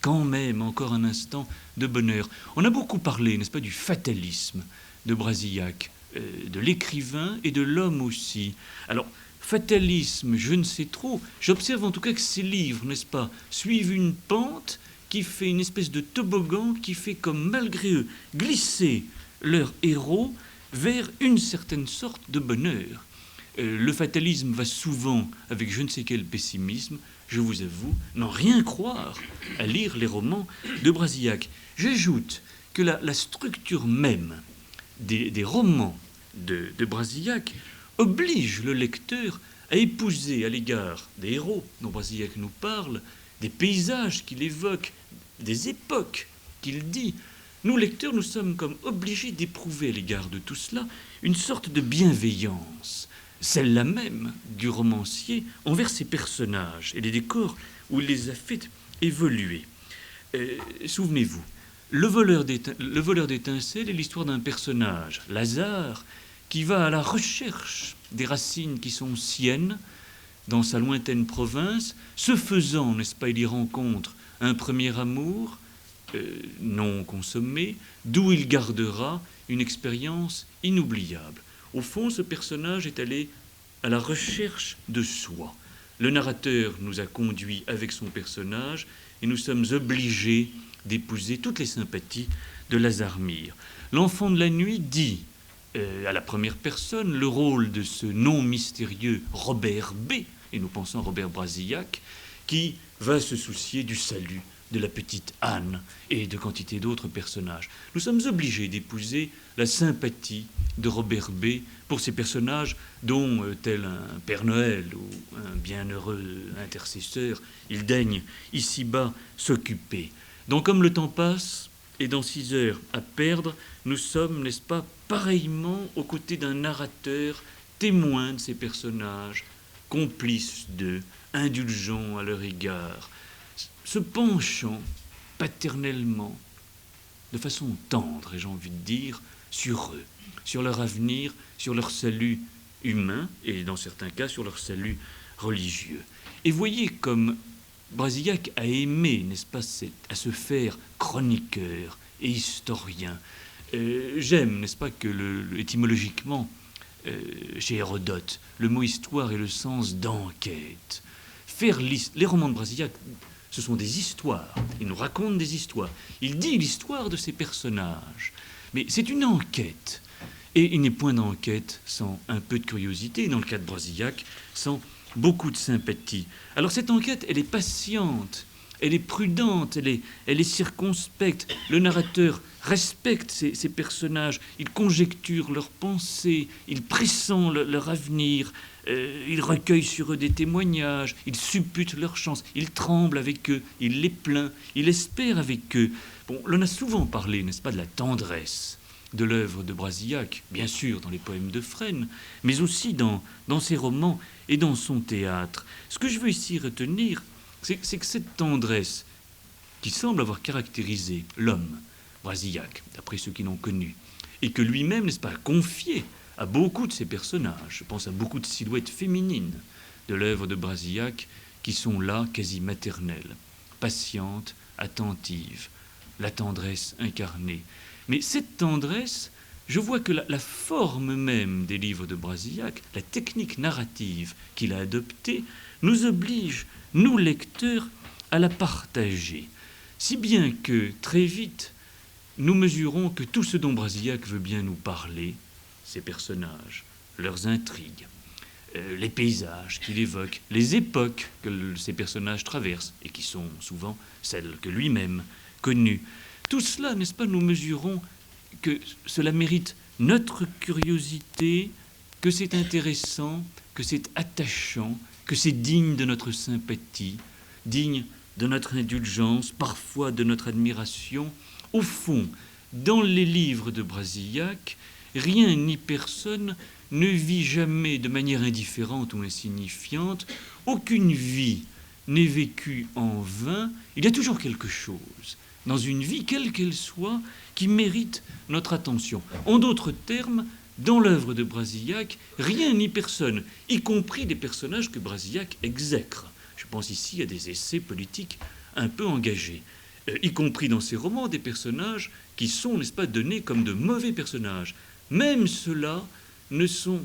quand même, encore un instant, de bonheur. On a beaucoup parlé, n'est-ce pas, du fatalisme de Brasillac, de l'écrivain et de l'homme aussi. Alors, fatalisme, je ne sais trop. J'observe en tout cas que ces livres, n'est-ce pas, suivent une pente qui fait une espèce de toboggan qui fait comme, malgré eux, glisser leurs héros vers une certaine sorte de bonheur. Le fatalisme va souvent avec je ne sais quel pessimisme, je vous avoue, n'en rien croire à lire les romans de Brasillac. J'ajoute que la structure même des romans de Brasillac oblige le lecteur à épouser à l'égard des héros dont Brasillac nous parle, des paysages qu'il évoque, des époques qu'il dit. Nous, lecteurs, nous sommes comme obligés d'éprouver à l'égard de tout cela une sorte de bienveillance, celle-là même du romancier envers ses personnages et les décors où il les a fait évoluer. Souvenez-vous, le voleur d'étincelles est l'histoire d'un personnage, Lazare, qui va à la recherche des racines qui sont siennes dans sa lointaine province. Ce faisant, n'est-ce pas, il y rencontre un premier amour non consommé, d'où il gardera une expérience inoubliable. Au fond, ce personnage est allé à la recherche de soi. Le narrateur nous a conduits avec son personnage et nous sommes obligés d'épouser toutes les sympathies de Lazare Mire. L'Enfant de la nuit dit, à la première personne, le rôle de ce nom mystérieux Robert B, et nous pensons à Robert Brasillac, qui va se soucier du salut de la petite Anne et de quantité d'autres personnages. Nous sommes obligés d'épouser la sympathie de Robert B pour ces personnages dont, tel un Père Noël ou un bienheureux intercesseur, il daigne ici-bas s'occuper. Donc comme le temps passe, et dans 6 heures à perdre, nous sommes, n'est-ce pas, pareillement aux côtés d'un narrateur, témoin de ces personnages, complice d'eux, indulgent à leur égard, se penchant paternellement, de façon tendre, et j'ai envie de dire, sur eux, sur leur avenir, sur leur salut humain, et dans certains cas, sur leur salut religieux. Et voyez comme Brasillac a aimé, n'est-ce pas, à se faire chroniqueur et historien. J'aime, n'est-ce pas, que étymologiquement, chez Hérodote, le mot histoire est le sens d'enquête. Faire les romans de Brasillac, ce sont des histoires. Il nous raconte des histoires. Il dit l'histoire de ses personnages. Mais c'est une enquête. Et il n'est point d'enquête sans un peu de curiosité, dans le cas de Brasillac, sans beaucoup de sympathie. Alors cette enquête, elle est patiente, elle est prudente, elle est circonspecte. Le narrateur respecte ses personnages, il conjecture leurs pensées, il pressent leur avenir, il recueille sur eux des témoignages, il suppute leurs chances, il tremble avec eux, il les plaint, il espère avec eux. Bon, l'on a souvent parlé, n'est-ce pas, de la tendresse de l'œuvre de Brasillac, bien sûr dans les poèmes de Fresne, mais aussi dans ses romans et dans son théâtre. Ce que je veux ici retenir, c'est que cette tendresse qui semble avoir caractérisé l'homme, Brasillac, d'après ceux qui l'ont connu, et que lui-même, n'est-ce pas, a confié à beaucoup de ses personnages, je pense à beaucoup de silhouettes féminines de l'œuvre de Brasillac, qui sont là, quasi maternelles, patientes, attentives, la tendresse incarnée. Mais cette tendresse, je vois que la forme même des livres de Brasillac, la technique narrative qu'il a adoptée, nous oblige, nous lecteurs, à la partager. Si bien que, très vite, nous mesurons que tout ce dont Brasillac veut bien nous parler, ces personnages, leurs intrigues, les paysages qu'il évoque, les époques que ces personnages traversent, et qui sont souvent celles que lui-même connues. Tout cela, n'est-ce pas, nous mesurons que cela mérite notre curiosité, que c'est intéressant, que c'est attachant, que c'est digne de notre sympathie, digne de notre indulgence, parfois de notre admiration. Au fond, dans les livres de Brasillac, rien ni personne ne vit jamais de manière indifférente ou insignifiante. Aucune vie n'est vécue en vain. Il y a toujours quelque chose dans une vie, quelle qu'elle soit, qui mérite notre attention. En d'autres termes, dans l'œuvre de Brasillac, rien ni personne, y compris des personnages que Brasillac exècre. Je pense ici à des essais politiques un peu engagés, y compris dans ses romans, des personnages qui sont, n'est-ce pas, donnés comme de mauvais personnages. Même ceux-là ne sont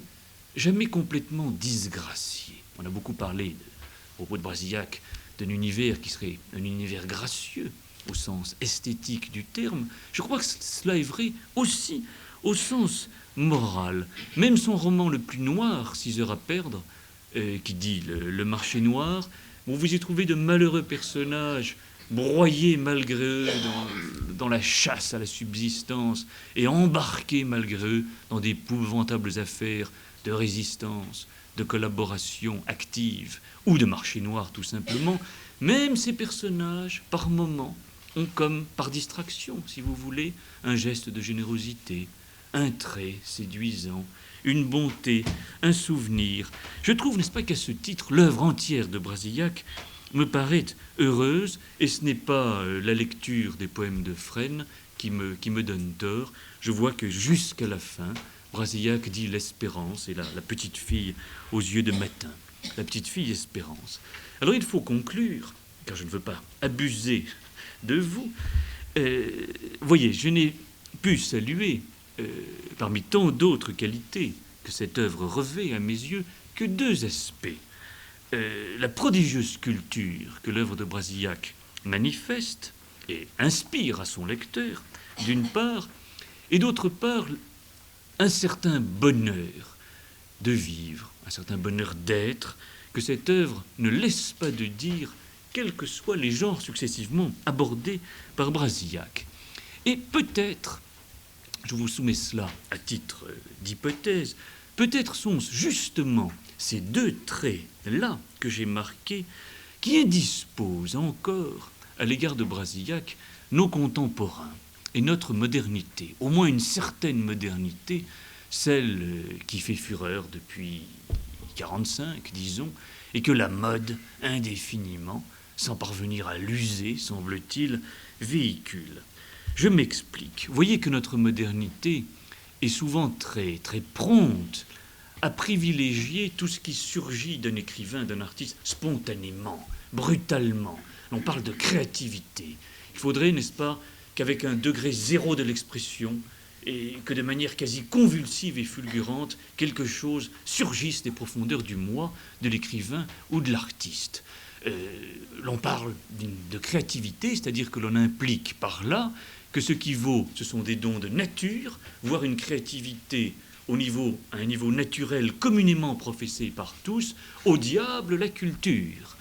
jamais complètement disgraciés. On a beaucoup parlé, à propos de Brasillac, d'un univers qui serait un univers gracieux, au sens esthétique du terme. Je crois que cela est vrai aussi au sens moral. Même son roman le plus noir, 6 heures à perdre, qui dit le marché noir, où vous y trouvez de malheureux personnages broyés malgré eux dans la chasse à la subsistance et embarqués malgré eux dans d'épouvantables affaires de résistance, de collaboration active ou de marché noir tout simplement. Même ces personnages, par moments, ont comme par distraction, si vous voulez, un geste de générosité, un trait séduisant, une bonté, un souvenir. Je trouve, n'est-ce pas, qu'à ce titre, l'œuvre entière de Brasillac me paraît heureuse, et ce n'est pas la lecture des poèmes de Fresne qui me donne tort. Je vois que jusqu'à la fin, Brasillac dit l'espérance, et la petite fille aux yeux de matin, la petite fille espérance. Alors il faut conclure, car je ne veux pas abuser de vous. Voyez, je n'ai pu saluer, parmi tant d'autres qualités que cette œuvre revêt à mes yeux, que 2 aspects. La prodigieuse culture que l'œuvre de Brasillac manifeste et inspire à son lecteur, d'une part, et d'autre part, un certain bonheur de vivre, un certain bonheur d'être, que cette œuvre ne laisse pas de dire, quels que soient les genres successivement abordés par Brasillac. Et peut-être, je vous soumets cela à titre d'hypothèse, peut-être sont-ce justement ces 2 traits-là que j'ai marqués qui indisposent encore, à l'égard de Brasillac, nos contemporains et notre modernité, au moins une certaine modernité, celle qui fait fureur depuis 45, disons, et que la mode, indéfiniment, sans parvenir à l'user, semble-t-il, véhicule. Je m'explique. Voyez que notre modernité est souvent très, très prompte à privilégier tout ce qui surgit d'un écrivain, d'un artiste, spontanément, brutalement. On parle de créativité. Il faudrait, n'est-ce pas, qu'avec un degré zéro de l'expression, et que de manière quasi convulsive et fulgurante, quelque chose surgisse des profondeurs du moi, de l'écrivain ou de l'artiste. L'on parle de créativité, c'est-à-dire que l'on implique par là que ce qui vaut, ce sont des dons de nature, voire une créativité à un niveau naturel communément professé par tous. Au diable la culture.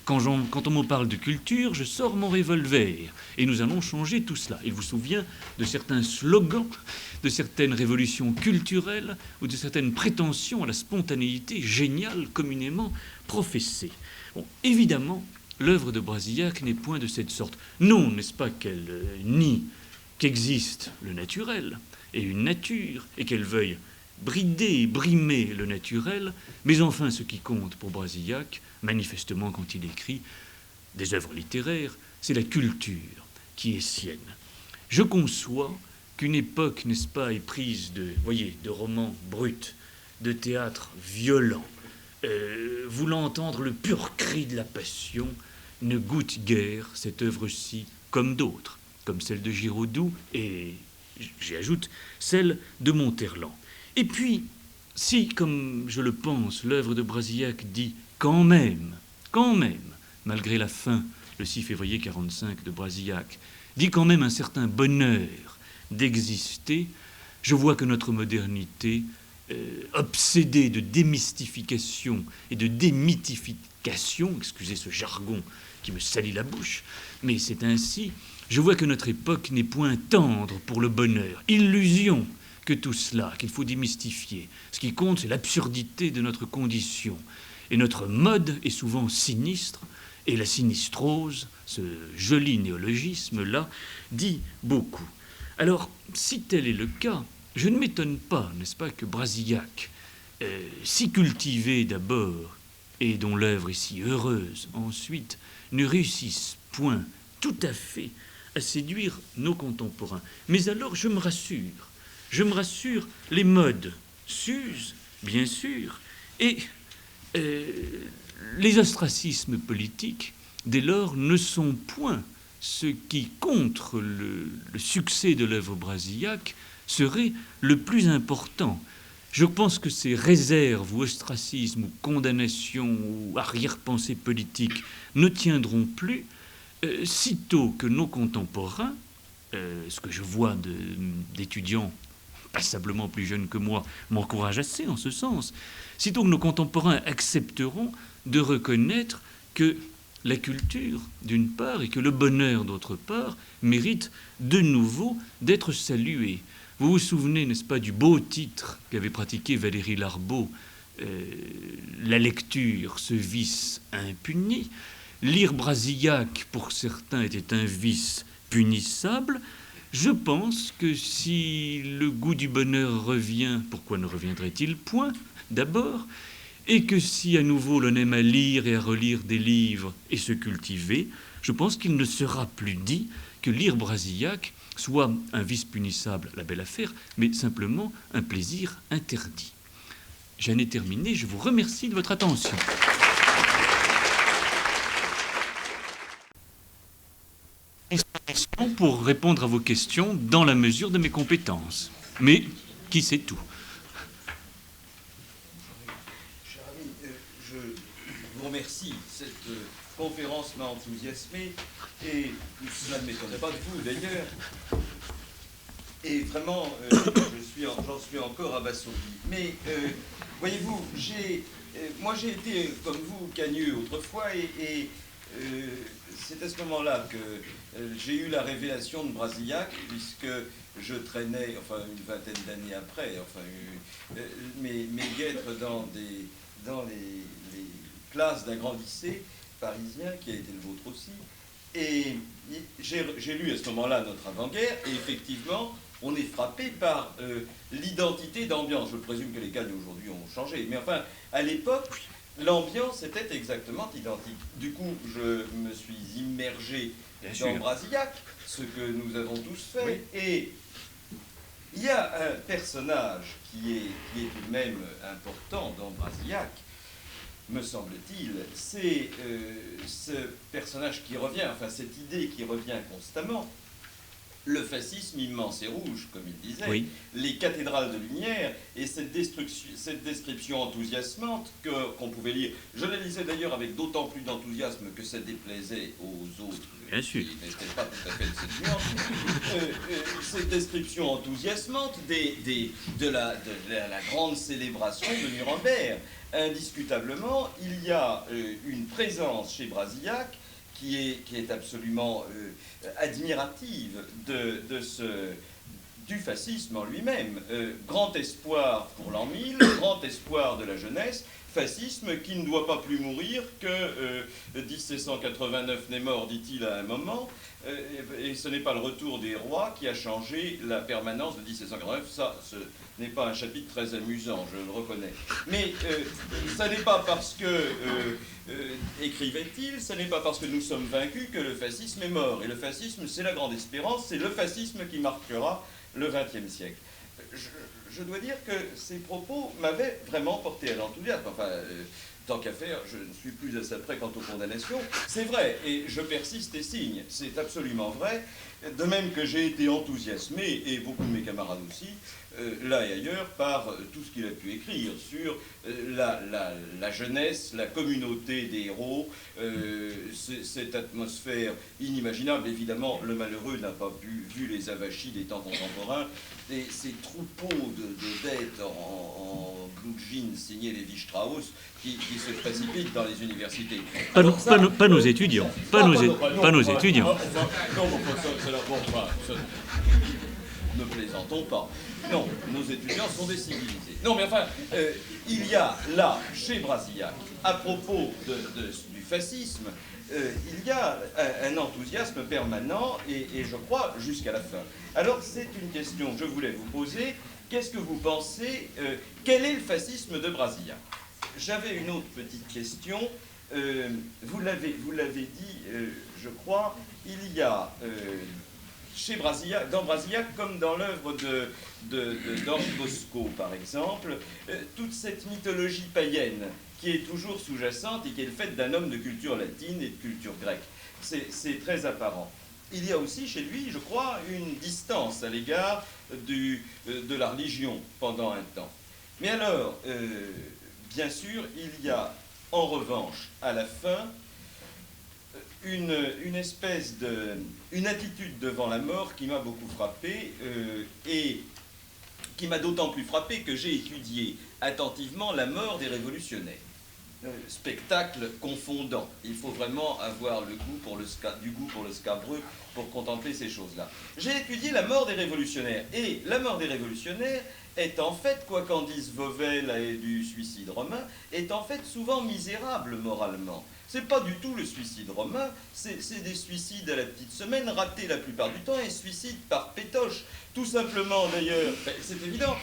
Quand on me parle de culture, je sors mon revolver et nous allons changer tout cela. Il vous souvient de certains slogans, de certaines révolutions culturelles ou de certaines prétentions à la spontanéité géniale communément professée. Bon, évidemment, l'œuvre de Brasillac n'est point de cette sorte. Non, n'est-ce pas, qu'elle nie qu'existe le naturel et une nature, et qu'elle veuille brider et brimer le naturel, mais enfin ce qui compte pour Brasillac, manifestement quand il écrit des œuvres littéraires, c'est la culture qui est sienne. Je conçois qu'une époque, n'est-ce pas, est prise de romans bruts, de théâtre violent, voulant entendre le pur cri de la passion, ne goûte guère cette œuvre-ci comme d'autres, comme celle de Giraudoux et, j'y ajoute, celle de Monterland. Et puis, si, comme je le pense, l'œuvre de Brasillac dit quand même, malgré la fin, le 6 février 45 de Brasillac, dit quand même un certain bonheur d'exister, je vois que notre modernité obsédé de démystification et de démythification, excusez ce jargon qui me salit la bouche, mais c'est ainsi, je vois que notre époque n'est point tendre pour le bonheur. Illusion que tout cela, qu'il faut démystifier. Ce qui compte, c'est l'absurdité de notre condition. Et notre mode est souvent sinistre, et la sinistrose, ce joli néologisme-là, dit beaucoup. Alors, si tel est le cas, je ne m'étonne pas, n'est-ce pas, que Brasillac, si cultivé d'abord, et dont l'œuvre est si heureuse ensuite, ne réussisse point tout à fait à séduire nos contemporains. Mais alors, je me rassure, les modes s'usent, bien sûr, et les ostracismes politiques, dès lors, ne sont point ce qui, contre le succès de l'œuvre Brasillac, serait le plus important. Je pense que ces réserves ou ostracismes ou condamnations ou arrière-pensées politiques ne tiendront plus sitôt que nos contemporains, ce que je vois d'étudiants passablement plus jeunes que moi m'encourage assez en ce sens, sitôt que nos contemporains accepteront de reconnaître que la culture, d'une part, et que le bonheur, d'autre part, mérite de nouveau d'être salué. Vous vous souvenez, n'est-ce pas, du beau titre qu'avait pratiqué Valérie Larbaud, la lecture, ce vice impuni. Lire Brasillac, pour certains, était un vice punissable. Je pense que si le goût du bonheur revient, pourquoi ne reviendrait-il point, d'abord, et que si à nouveau l'on aime à lire et à relire des livres et se cultiver, je pense qu'il ne sera plus dit que lire Brasillac soit un vice punissable, la belle affaire, mais simplement un plaisir interdit. J'en ai terminé, je vous remercie de votre attention. Pour répondre à vos questions dans la mesure de mes compétences. Mais qui sait tout? Cher ami, je vous remercie. Cette conférence m'a enthousiasmé et cela ne m'étonnait pas de vous d'ailleurs. Et vraiment, j'en suis encore abasourdi. Mais voyez-vous, moi j'ai été comme vous cagneux autrefois et c'est à ce moment-là que j'ai eu la révélation de Brasillac, puisque je traînais, enfin une vingtaine d'années après, enfin mes guêtres dans les classes d'un grand lycée parisien, qui a été le vôtre aussi, et j'ai lu à ce moment-là notre avant-guerre, et effectivement, on est frappé par l'identité d'ambiance. Je présume que les cagnes aujourd'hui ont changé, mais enfin, à l'époque, l'ambiance était exactement identique. Du coup, je me suis immergé dans Brasillac, ce que nous avons tous fait, oui. Et il y a un personnage qui est tout de même important dans Brasillac, me semble-t-il, c'est ce personnage qui revient, enfin cette idée qui revient constamment, le fascisme immense et rouge, comme il disait, oui. Les cathédrales de lumière, et cette description enthousiasmante qu'on pouvait lire. Je la lisais d'ailleurs avec d'autant plus d'enthousiasme que ça déplaisait aux autres, bien sûr, qui n'étaient pas tout à fait de cette nuance. Cette description enthousiasmante de la grande célébration de Nuremberg. Indiscutablement, il y a une présence chez Brasillac qui est absolument admirative du fascisme en lui-même. Grand espoir pour l'an 1000, grand espoir de la jeunesse, fascisme qui ne doit pas plus mourir que 1789 n'est mort, dit-il à un moment, et ce n'est pas le retour des rois qui a changé la permanence de 1789. Ça, ce n'est pas un chapitre très amusant, je le reconnais. Mais ça n'est pas parce que, écrivait-il, ce n'est pas parce que nous sommes vaincus que le fascisme est mort. Et le fascisme, c'est la grande espérance, c'est le fascisme qui marquera le XXe siècle. Je dois dire que ces propos m'avaient vraiment porté à l'enthousiasme. Enfin, tant qu'à faire, je ne suis plus à ça près quant aux condamnations. C'est vrai, et je persiste et signe, c'est absolument vrai. De même que j'ai été enthousiasmé, et beaucoup de mes camarades aussi, là et ailleurs, par tout ce qu'il a pu écrire sur la jeunesse, la communauté des héros, cette atmosphère inimaginable. Évidemment, le malheureux n'a pas vu les avachis des temps contemporains, et ces troupeaux de bêtes en blue jeans signés Lévi-Strauss qui se précipitent dans les universités. Pas nos étudiants. Pas nos étudiants. Ne plaisantons pas. Non, nos étudiants sont des civilisés. Non, mais enfin, il y a là, chez Brasillac, à propos du fascisme, il y a un enthousiasme permanent et je crois jusqu'à la fin. Alors, c'est une question que je voulais vous poser. Qu'est-ce que vous pensez quel est le fascisme de Brasillac? J'avais une autre petite question. Vous l'avez dit, je crois, il y a chez Brasillac, dans Brasillac, comme dans l'œuvre d'Henri Bosco, par exemple, toute cette mythologie païenne qui est toujours sous-jacente et qui est le fait d'un homme de culture latine et de culture grecque. C'est très apparent. Il y a aussi chez lui, je crois, une distance à l'égard de la religion pendant un temps. Mais alors, bien sûr, il y a en revanche, à la fin, une espèce une attitude devant la mort qui m'a beaucoup frappé et qui m'a d'autant plus frappé que j'ai étudié attentivement la mort des révolutionnaires. Spectacle confondant. Il faut vraiment avoir du goût pour le scabreux pour contempler ces choses-là. J'ai étudié la mort des révolutionnaires et la mort des révolutionnaires est en fait, quoi qu'en dise Vauvel et du suicide romain, est en fait souvent misérable moralement. C'est pas du tout le suicide romain, c'est des suicides à la petite semaine, ratés la plupart du temps, et suicides par pétoche. Tout simplement, d'ailleurs, c'est évident,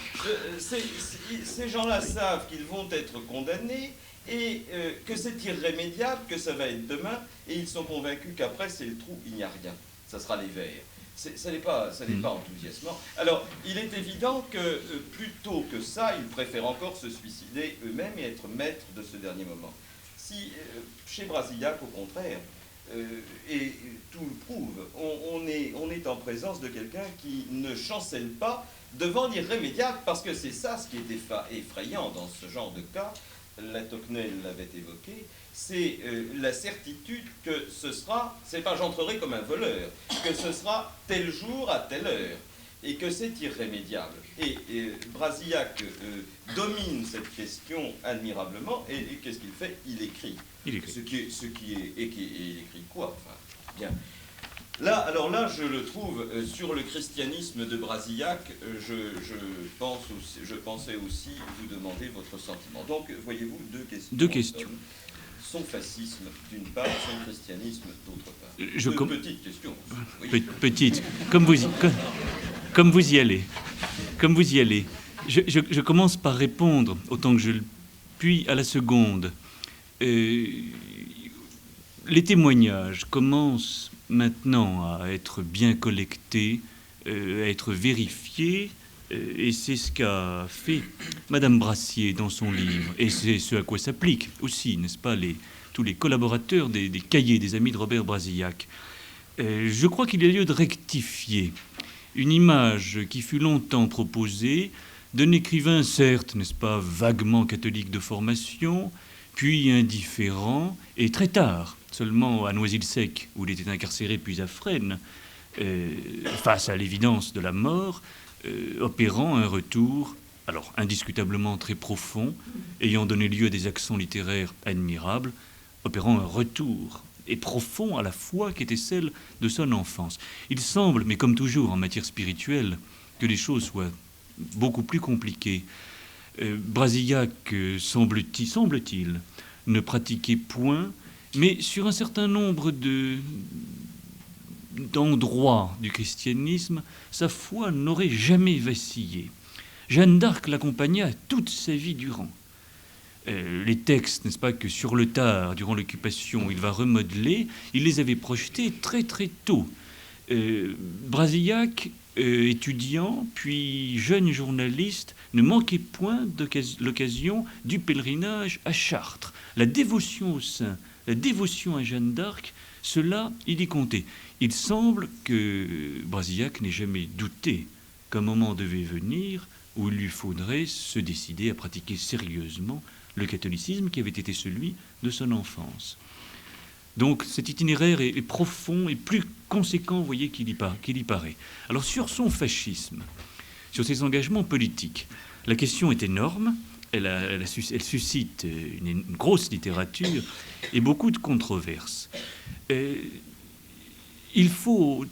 ces gens-là savent qu'ils vont être condamnés, et que c'est irrémédiable, que ça va être demain, et ils sont convaincus qu'après, c'est le trou, il n'y a rien. Ça sera les vers. Ça n'est pas enthousiasmant. Alors, il est évident que plutôt que ça, ils préfèrent encore se suicider eux-mêmes et être maîtres de ce dernier moment. Si, chez Brasillac, au contraire, et tout le prouve, on est en présence de quelqu'un qui ne chancelle pas devant l'irrémédiable, parce que c'est ça ce qui est effrayant dans ce genre de cas. La Tocquenel l'avait évoqué, c'est la certitude que ce sera, c'est pas j'entrerai comme un voleur, que ce sera tel jour à telle heure, et que c'est irrémédiable. Et Brasillac domine cette question admirablement, et qu'est-ce qu'il fait? Il écrit. Il écrit quoi? Enfin, bien. Là, alors là, je le trouve, sur le christianisme de Brasillac, je pensais aussi vous demander votre sentiment. Donc, voyez-vous, deux questions. Son fascisme, d'une part, son christianisme, d'autre part. Petite question. Oui. Petite. Comme vous y allez. Je commence par répondre, autant que je le puis, à la seconde. Les témoignages commencent maintenant à être bien collectés, à être vérifiés, et c'est ce qu'a fait Madame Brassier dans son livre, et c'est ce à quoi s'appliquent aussi, n'est-ce pas, tous les collaborateurs des cahiers des amis de Robert Brasillac. Je crois qu'il y a lieu de rectifier une image qui fut longtemps proposée d'un écrivain, certes, n'est-ce pas, vaguement catholique de formation, puis indifférent, et très tard, seulement à Noisy-le-Sec, où il était incarcéré, puis à Fresnes, face à l'évidence de la mort, opérant un retour, alors indiscutablement très profond, ayant donné lieu à des accents littéraires admirables, opérant un retour et profond à la fois qui était celle de son enfance. Il semble, mais comme toujours en matière spirituelle, que les choses soient beaucoup plus compliquées. Brasillac, semble-t-il, ne pratiquait point, mais sur un certain nombre d'endroits du christianisme, sa foi n'aurait jamais vacillé. Jeanne d'Arc l'accompagna toute sa vie durant. Les textes, n'est-ce pas, que sur le tard, durant l'occupation, il va remodeler, il les avait projetés très très tôt. Brasillac, étudiant, puis jeune journaliste, ne manquait point de l'occasion du pèlerinage à Chartres. La dévotion au saint, la dévotion à Jeanne d'Arc cela, il y comptait. Il semble que Brasillac n'ait jamais douté qu'un moment devait venir où il lui faudrait se décider à pratiquer sérieusement le catholicisme qui avait été celui de son enfance. Donc cet itinéraire est profond et plus conséquent, vous voyez, qu'il y paraît. Alors sur son fascisme, sur ses engagements politiques, la question est énorme, elle suscite une grosse littérature et beaucoup de controverses. Il faut,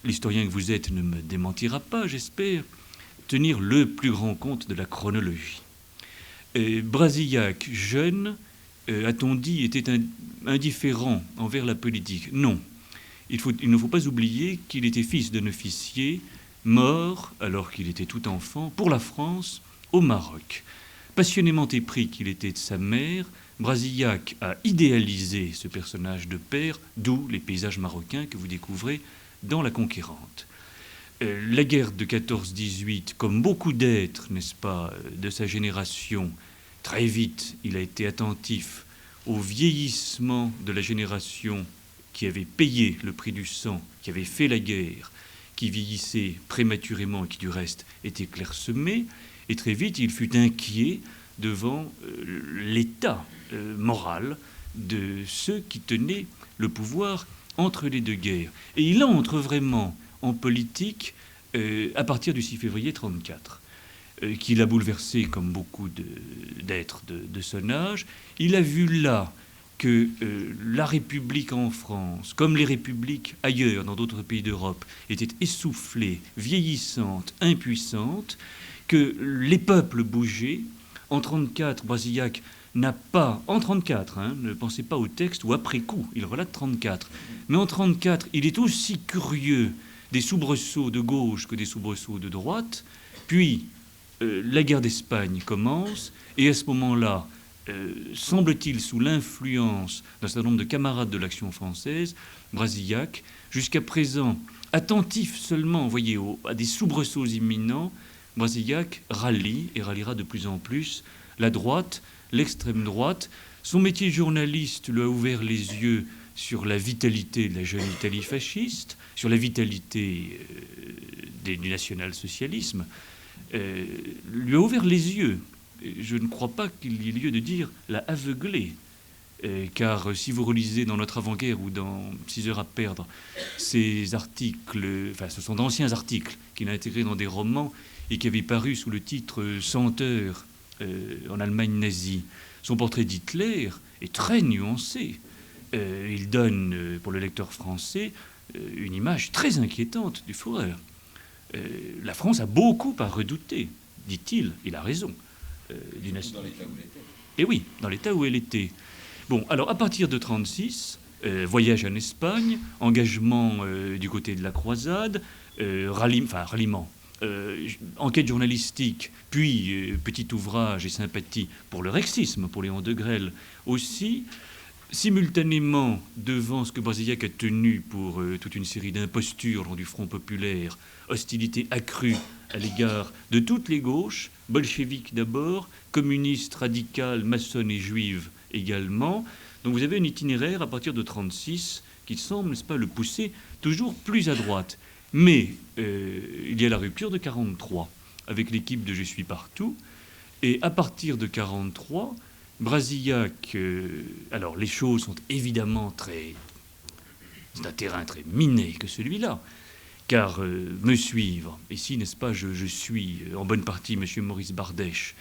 l'historien que vous êtes ne me démentira pas, j'espère, tenir le plus grand compte de la chronologie. Brasillac, jeune, a-t-on dit, était indifférent envers la politique. Non. Il ne faut pas oublier qu'il était fils d'un officier mort, alors qu'il était tout enfant, pour la France, au Maroc. Passionnément épris qu'il était de sa mère, Brasillac a idéalisé ce personnage de père, d'où les paysages marocains que vous découvrez dans La Conquérante. La guerre de 14-18, comme beaucoup d'êtres, n'est-ce pas, de sa génération, très vite, il a été attentif au vieillissement de la génération qui avait payé le prix du sang, qui avait fait la guerre, qui vieillissait prématurément et qui, du reste, était clairsemé. Et très vite, il fut inquiet devant l'état moral de ceux qui tenaient le pouvoir entre les deux guerres. Et il entre vraiment en politique à partir du 6 février 1934, qui l'a bouleversé comme beaucoup d'êtres de son âge. Il a vu là que la République en France, comme les républiques ailleurs dans d'autres pays d'Europe, était essoufflée, vieillissante, impuissante, que les peuples bougeaient. En 1934, Brasillac n'a pas, en 1934, ne pensez pas au texte ou après coup, il relate 1934, mais en 1934, il est aussi curieux des soubresauts de gauche que des soubresauts de droite, puis la guerre d'Espagne commence, et à ce moment-là, semble-t-il, sous l'influence d'un certain nombre de camarades de l'Action française, Brasillac, jusqu'à présent, attentif seulement, vous voyez, à des soubresauts imminents, Brasillac rallie, et ralliera de plus en plus, la droite, l'extrême droite. Son métier de journaliste lui a ouvert les yeux sur la vitalité de la jeune Italie fasciste, sur la vitalité du national-socialisme, lui a ouvert les yeux. Je ne crois pas qu'il y ait lieu de dire l'a aveuglé, car si vous relisez dans Notre avant-guerre ou dans 6 heures à perdre, ces articles, enfin ce sont d'anciens articles qu'il a intégrés dans des romans et qui avaient paru sous le titre « Senteur » en Allemagne nazie. Son portrait d'Hitler est très nuancé. Il donne, pour le lecteur français, une image très inquiétante du Führer. La France a beaucoup à redouter, dit-il, il a raison. Dans l'état où elle était. Et oui, dans l'état où elle était. Bon, alors à partir de 1936, voyage en Espagne, engagement du côté de la croisade, ralliement, enquête journalistique, puis petit ouvrage et sympathie pour le rexisme, pour Léon Degrelle aussi. Simultanément, devant ce que Brasillac a tenu pour toute une série d'impostures lors du Front populaire, hostilité accrue à l'égard de toutes les gauches, bolcheviques d'abord, communistes, radicales, maçonnes et juives également. Donc vous avez un itinéraire à partir de 1936 qui semble, n'est-ce pas, le pousser toujours plus à droite. Mais il y a la rupture de 1943 avec l'équipe de Je suis partout. Et à partir de 1943, Brasillac, alors les choses sont évidemment c'est un terrain très miné que celui-là, car me suivre, ici n'est-ce pas, je suis en bonne partie M. Maurice Bardèche,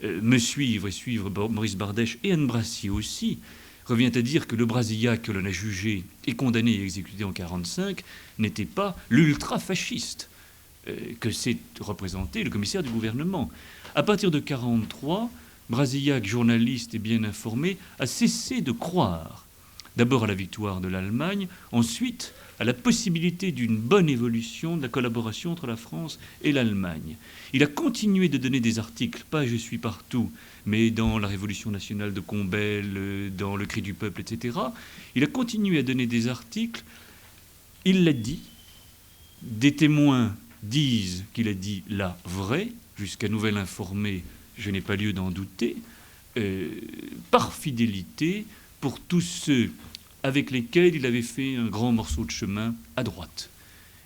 me suivre et suivre Maurice Bardèche et Anne Brassier aussi, revient à dire que le Brasillac que l'on a jugé et condamné et exécuté en 1945 n'était pas l'ultra-fasciste que s'est représenté le commissaire du gouvernement. À partir de 1943, Brasillac, journaliste et bien informé, a cessé de croire d'abord à la victoire de l'Allemagne, ensuite à la possibilité d'une bonne évolution de la collaboration entre la France et l'Allemagne. Il a continué de donner des articles, pas « Je suis partout », mais dans la Révolution nationale de Combelles, dans Le Cri du peuple, etc. Il a continué à donner des articles. Il l'a dit. Des témoins disent qu'il a dit la vraie, jusqu'à nouvel informé, je n'ai pas lieu d'en douter, par fidélité pour tous ceux avec lesquels il avait fait un grand morceau de chemin à droite,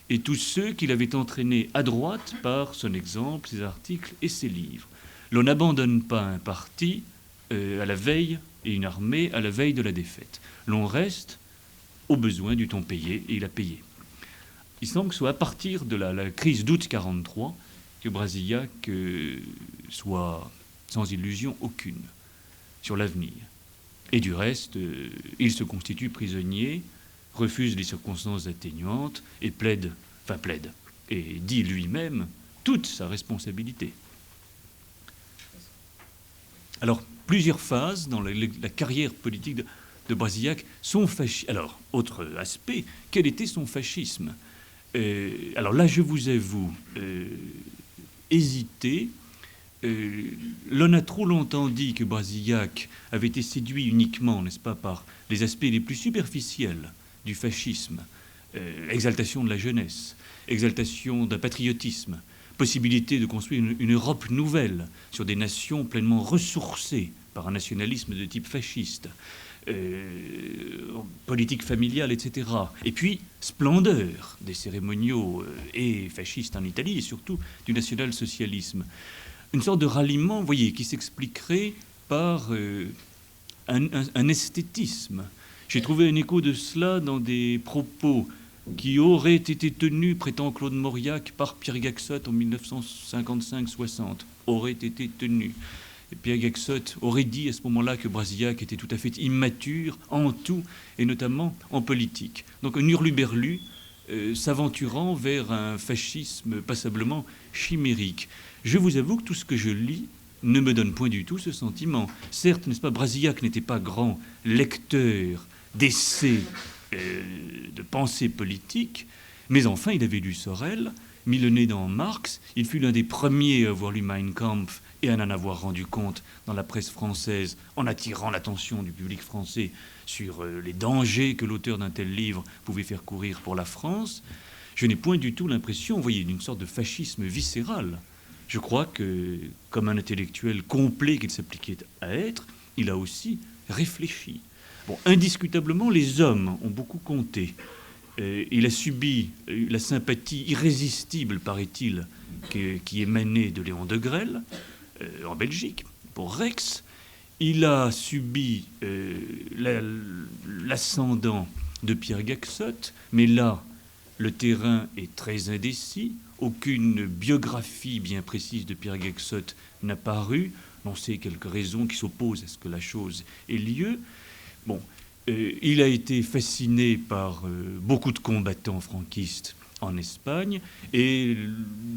et tous ceux qu'il avait entraînés à droite par son exemple, ses articles et ses livres. L'on n'abandonne pas un parti à la veille, et une armée à la veille de la défaite. L'on reste au besoin du ton payé, et il a payé. Il semble que ce soit à partir de la crise d'août 1943 que Brasillac soit sans illusion aucune sur l'avenir. Et du reste, il se constitue prisonnier, refuse les circonstances atténuantes et plaide, et dit lui-même toute sa responsabilité. Alors, plusieurs phases dans la carrière politique de Brasillac sont fascistes. Alors, autre aspect, quel était son fascisme ? Alors là, je vous avoue hésiter. L'on a trop longtemps dit que Brasillac avait été séduit uniquement, n'est-ce pas, par les aspects les plus superficiels du fascisme. Exaltation de la jeunesse, exaltation d'un patriotisme, possibilité de construire une Europe nouvelle sur des nations pleinement ressourcées par un nationalisme de type fasciste, politique familiale, etc. Et puis, splendeur des cérémoniaux et fascistes en Italie, et surtout du national-socialisme. Une sorte de ralliement, vous voyez, qui s'expliquerait par un esthétisme. J'ai trouvé un écho de cela dans des propos qui auraient été tenus, prétend Claude Mauriac, par Pierre Gaxotte en 1955-60, auraient été tenus. Et Pierre Gaxotte aurait dit à ce moment-là que Brasillac était tout à fait immature en tout, et notamment en politique. Donc un hurluberlu s'aventurant vers un fascisme passablement chimérique. Je vous avoue que tout ce que je lis ne me donne point du tout ce sentiment. Certes, n'est-ce pas, Brasillac n'était pas grand lecteur d'essais, de pensée politique, mais enfin, il avait lu Sorel, mis le nez dans Marx, il fut l'un des premiers à avoir lu Mein Kampf et à en avoir rendu compte dans la presse française en attirant l'attention du public français sur les dangers que l'auteur d'un tel livre pouvait faire courir pour la France. Je n'ai point du tout l'impression, vous voyez, d'une sorte de fascisme viscéral. Je crois que, comme un intellectuel complet qu'il s'appliquait à être, il a aussi réfléchi. Bon, indiscutablement, les hommes ont beaucoup compté. Il a subi la sympathie irrésistible, paraît-il, qui émanait de Léon Degrelle, en Belgique, pour Rex. Il a subi l'ascendant de Pierre Gaxotte, mais là, le terrain est très indécis. Aucune biographie bien précise de Pierre Gaxotte n'a paru. On sait quelques raisons qui s'opposent à ce que la chose ait lieu. Bon, il a été fasciné par beaucoup de combattants franquistes en Espagne et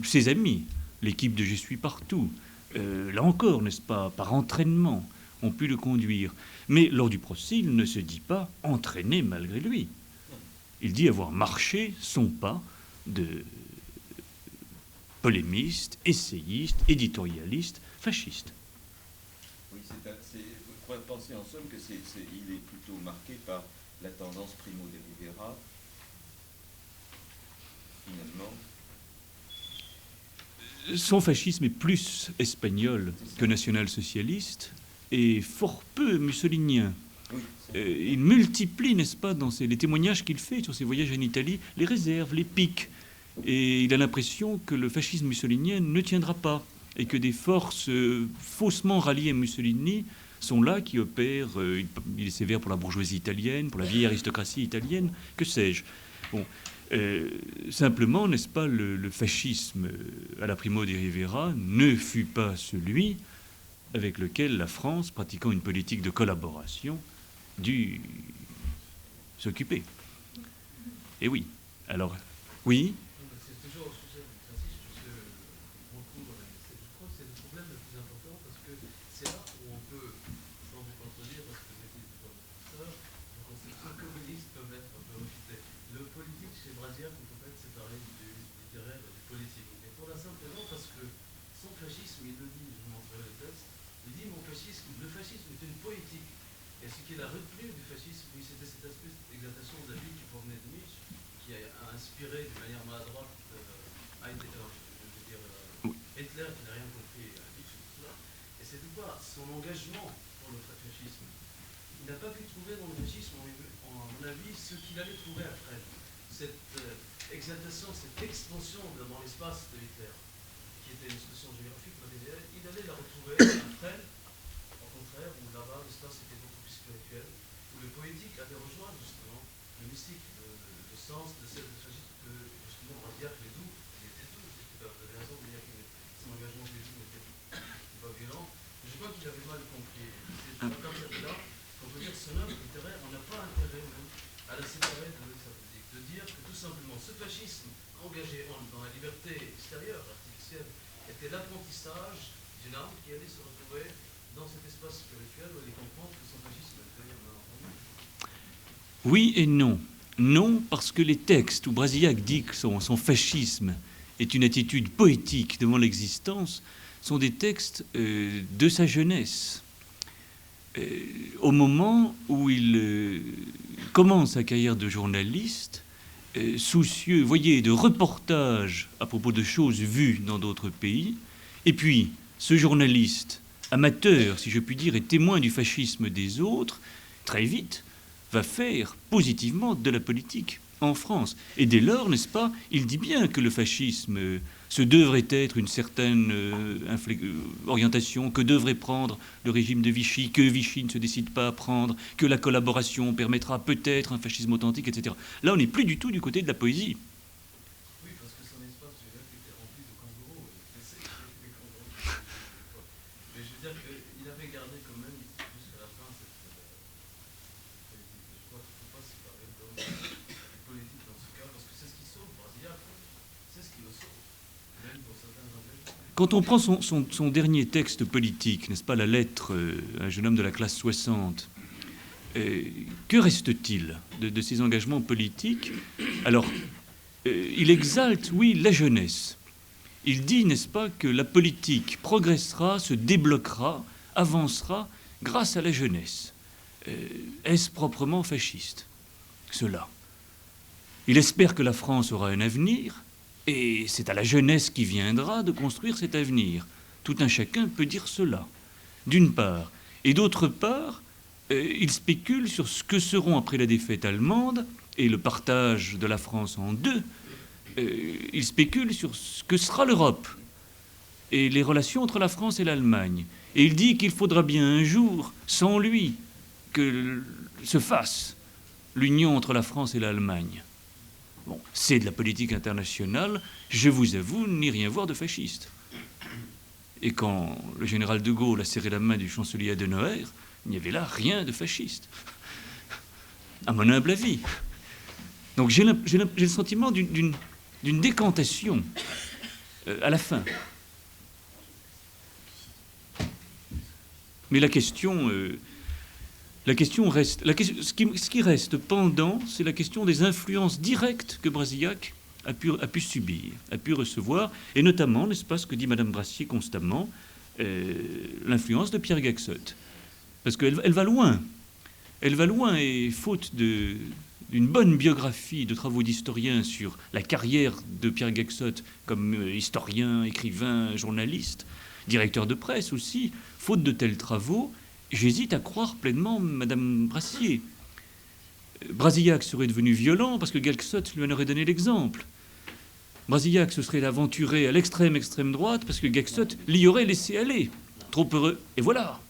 ses amis, l'équipe de Je suis partout, là encore, n'est-ce pas, par entraînement, ont pu le conduire. Mais lors du procès, il ne se dit pas entraîné malgré lui. Il dit avoir marché son pas de polémiste, essayiste, éditorialiste, fasciste. Oui, on pourrait penser en somme que il est plutôt marqué par la tendance Primo de Rivera, finalement. Son fascisme est plus espagnol que national-socialiste et fort peu mussolinien. Oui, il multiplie, n'est-ce pas, dans les témoignages qu'il fait sur ses voyages en Italie, les réserves, les piques. Et il a l'impression que le fascisme mussolinien ne tiendra pas et que des forces faussement ralliées à Mussolini sont là, qui opèrent. Il est sévère pour la bourgeoisie italienne, pour la vieille aristocratie italienne, que sais-je. Bon, simplement, n'est-ce pas, le fascisme à la Primo de Rivera ne fut pas celui avec lequel la France, pratiquant une politique de collaboration, dut s'occuper. Et oui. Alors, oui. C'est toujours au sujet du fascisme, puisque beaucoup, je crois que c'est le problème le plus important, parce que c'est là où on peut, sans vous contredire, parce que vous étiez plutôt professeur, la conception communiste peut être un peu refutée. Le politique chez Brasillac, on ne peut pas être séparé du littéraire et du politique. Et pour la simple raison, parce que son fascisme, il le dit, je vous montrerai le texte, il dit le fascisme est une poétique. Et ce qu'il a retenu du fascisme, oui, c'était cette espèce d'exaltation de la vie qui provenait de Nietzsche, qui a inspiré de manière maladroite Hitler, qui n'a rien compris à Nietzsche, tout cela. Et c'est tout pas son engagement pour le fascisme. il n'a pas pu trouver dans le fascisme, à mon avis, ce qu'il allait trouver après. Cette exaltation, cette expansion dans l'espace de Hitler, qui était une expression géographique, il allait la retrouver après, au contraire, où là-bas l'espace était beaucoup plus spirituel, où le poétique avait rejoint justement le mystique, le sens de ce fascisme que justement on va dire que les doux, il était doux, vous avez raison de dire que son engagement des doux n'était pas violent, mais je crois qu'il avait mal compris. C'est à partir de là qu'on peut dire son œuvre littéraire, on n'a pas intérêt même à la séparer de sa politique, de dire que tout simplement ce fascisme engagé dans la liberté extérieure, artificielle, était l'apprentissage d'une âme qui allait se retrouver dans cet espace spirituel où elle allait comprendre que son fascisme était Oui et non. Non, parce que les textes où Brasillac dit que son fascisme est une attitude poétique devant l'existence sont des textes de sa jeunesse. Au moment où il commence sa carrière de journaliste, soucieux, voyez, de reportages à propos de choses vues dans d'autres pays, et puis ce journaliste, amateur, si je puis dire, et témoin du fascisme des autres, très vite, va faire positivement de la politique en France. Et dès lors, n'est-ce pas, il dit bien que le fascisme, ce devrait être une certaine orientation, que devrait prendre le régime de Vichy, que Vichy ne se décide pas à prendre, que la collaboration permettra peut-être un fascisme authentique, etc. Là, on n'est plus du tout du côté de la poésie. Oui, parce que son espace géographique était rempli de kangourous. Mais je veux dire qu'il avait gardé quand même jusqu'à la fin cette politique. Je crois qu'il ne faut pas se parler de politique dans ce cas, parce que c'est ce qui sauve Brasillac. C'est ce qui le sauve, même pour certains engagements. Quand on prend son dernier texte politique, n'est-ce pas, la lettre à un jeune homme de la classe 60, que reste-t-il de ses engagements politiques? Alors, il exalte, oui, la jeunesse. Il dit, n'est-ce pas, que la politique progressera, se débloquera, avancera grâce à la jeunesse. Est-ce proprement fasciste, cela? Il espère que la France aura un avenir, et c'est à la jeunesse qui viendra de construire cet avenir. Tout un chacun peut dire cela, d'une part. Et d'autre part, il spécule sur ce que seront, après la défaite allemande et le partage de la France en deux, il spécule sur ce que sera l'Europe et les relations entre la France et l'Allemagne. Et il dit qu'il faudra bien un jour, sans lui, que se fasse l'union entre la France et l'Allemagne. Bon, c'est de la politique internationale, je vous avoue, n'y rien voir de fasciste. Et quand le général de Gaulle a serré la main du chancelier Adenauer, il n'y avait là rien de fasciste, à mon humble avis. Donc j'ai le sentiment d'une décantation à la fin. Mais la question reste. Ce qui reste pendant, c'est la question des influences directes que Brasillac a pu subir, a pu recevoir, et notamment, n'est-ce pas, ce que dit Madame Brassier constamment, l'influence de Pierre Gaxotte. Parce qu'elle va loin. Elle va loin, et faute d'une bonne biographie de travaux d'historiens sur la carrière de Pierre Gaxotte comme historien, écrivain, journaliste, directeur de presse aussi, faute de tels travaux, j'hésite à croire pleinement Madame Brassier. Brasillac serait devenu violent parce que Gaxotte lui en aurait donné l'exemple. Brasillac se serait aventuré à l'extrême droite parce que Gaxotte l'y aurait laissé aller. Trop heureux. Et voilà.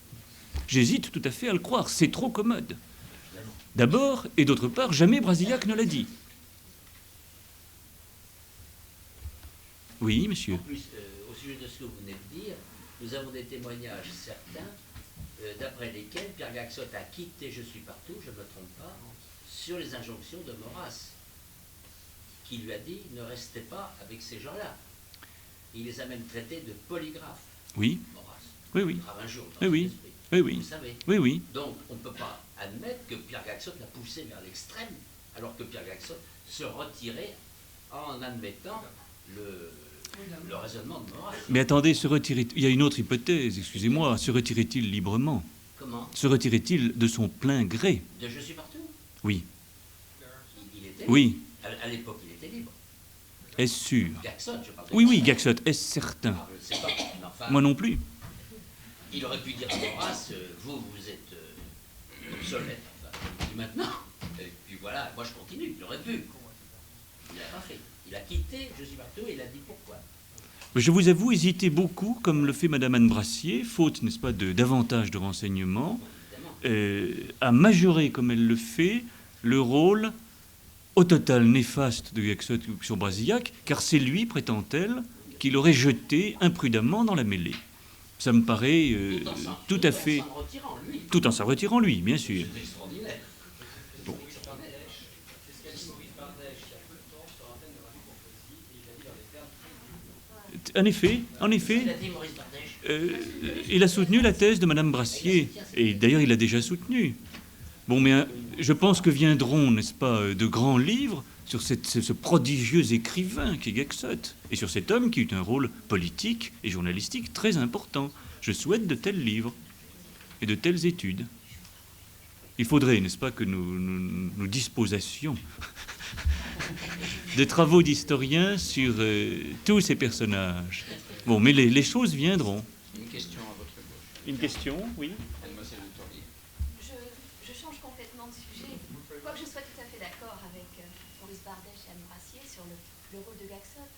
J'hésite tout à fait à le croire. C'est trop commode. D'abord, et d'autre part, jamais Brasillac ne l'a dit. Oui, monsieur. En plus, au sujet de ce que vous venez de dire, nous avons des témoignages certains d'après lesquels Pierre Gaxotte a quitté Je suis partout, je ne me trompe pas, sur les injonctions de Maurras, qui lui a dit ne restez pas avec ces gens-là. Il les a même traités de polygraphes. Oui. Maurras. Oui, oui. Un jour, Oui, oui. Oui, oui. Vous savez. Oui, oui. Donc, on ne peut pas admettre que Pierre Gaxotte l'a poussé vers l'extrême, alors que Pierre Gaxotte se retirait en admettant le raisonnement de Maurras. Mais attendez, il y a une autre hypothèse, excusez-moi, se retirait-il librement? Comment? Se retirait-il de son plein gré? De Je suis partout? Oui. Il était Oui. libre. À l'époque, il était libre. Est-ce sûr? Gaxotte, je parle de Oui, oui, Gaxotte. Gaxotte, est-ce certain? Ah, je ne sais pas. Mais enfin, Moi non plus. il aurait pu dire à Maurras, vous êtes obsolète. Enfin. Et maintenant, et puis voilà, moi je continue, j'aurais pu. Il n'a pas fait. Il a quitté, je suis partout, et il a dit pourquoi. Je vous avoue hésiter beaucoup, comme le fait Madame Anne Brassier, faute, n'est-ce pas, davantage de renseignements, à majorer, comme elle le fait, le rôle au total néfaste de Gaxote sur Brasillac, car c'est lui, prétend-elle, qui l'aurait jeté imprudemment dans la mêlée. Ça me paraît tout à fait... Tout en s'en retirant lui, bien sûr. C'est extraordinaire. Bon. En effet, il a soutenu la thèse de Madame Brassier, et d'ailleurs il l'a déjà soutenu. Bon, mais je pense que viendront, n'est-ce pas, de grands livres sur ce prodigieux écrivain qui est Gaxote, et sur cet homme qui eut un rôle politique et journalistique très important. Je souhaite de tels livres et de telles études. Il faudrait, n'est-ce pas, que nous disposations des travaux d'historiens sur tous ces personnages. Bon, mais les choses viendront. Une question à votre gauche. Une question, oui. Mademoiselle Le Tourier. Je change complètement de sujet. Quoique je sois tout à fait d'accord avec Maurice Bardèche et Anne Brassier sur le rôle de Gaxote,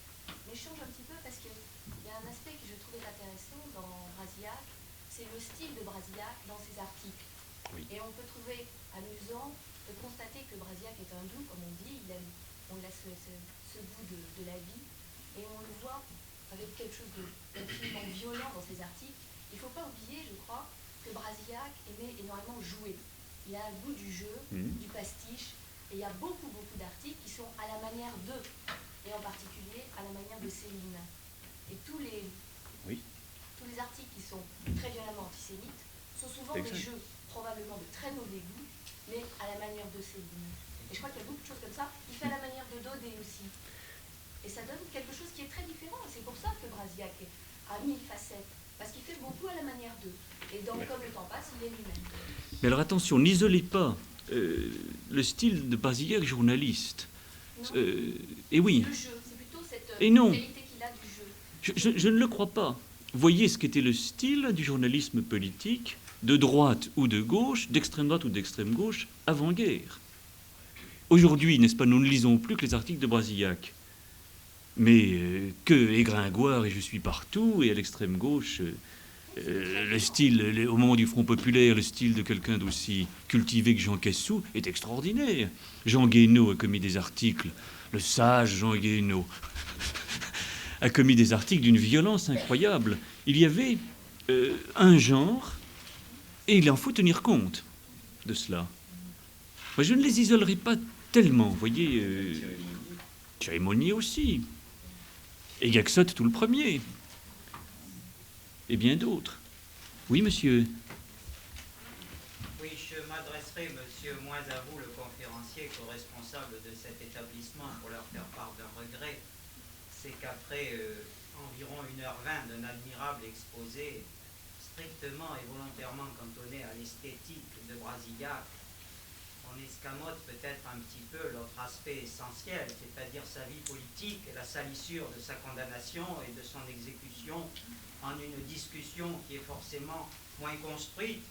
mais je change un petit peu parce qu'il y a un aspect que je trouvais intéressant dans Brasillac, c'est le style de Brasillac dans ses articles. Oui. Et on peut trouver amusant de constater que Brasillac est un doux, comme on dit, on a ce goût de la vie, et on le voit avec quelque chose d'absolument violent dans ses articles. Il ne faut pas oublier, je crois, que Brasillac aimait énormément jouer. Il a un goût du jeu, du pastiche, et il y a beaucoup d'articles qui sont à la manière d'eux, et en particulier à la manière de Céline. Et tous les articles qui sont très violemment antisémites sont souvent des jeux probablement de très mauvais goût, mais à la manière de Céline. Et je crois qu'il y a beaucoup de choses comme ça. Il fait à la manière de Daudet aussi. Et ça donne quelque chose qui est très différent. C'est pour ça que Brasillac a 1000 facettes. Parce qu'il fait beaucoup à la manière d'eux. Et donc, comme le temps passe, il est lui-même. Mais alors attention, n'isolez pas le style de Brasillac journaliste. Et oui. Le jeu, c'est plutôt cette Et non. qualité qu'il a du jeu. Je ne le crois pas. Voyez ce qu'était le style du journalisme politique, de droite ou de gauche, d'extrême droite ou d'extrême gauche, avant-guerre. Aujourd'hui, n'est-ce pas, nous ne lisons plus que les articles de Brasillac. Mais que Gringoire et Je suis partout, et à l'extrême gauche, le style, au moment du Front populaire, le style de quelqu'un d'aussi cultivé que Jean Cassou est extraordinaire. Jean Guénaud a commis des articles, le sage Jean Guénaud a commis des articles d'une violence incroyable. Il y avait un genre, et il en faut tenir compte de cela. Moi, je ne les isolerai pas tellement, vous voyez. Thierry Monnier aussi. Et Gaxote tout le premier. Et bien d'autres. Oui, monsieur. Oui, je m'adresserai, monsieur, moins à vous, le conférencier, qu'au responsable de cet établissement, pour leur faire part d'un regret. C'est qu'après environ 1h20 d'un admirable exposé, strictement et volontairement cantonné à l'esthétique de Brasillac, on escamote peut-être un petit peu l'autre aspect essentiel, c'est-à-dire sa vie politique, la salissure de sa condamnation et de son exécution, en une discussion qui est forcément moins construite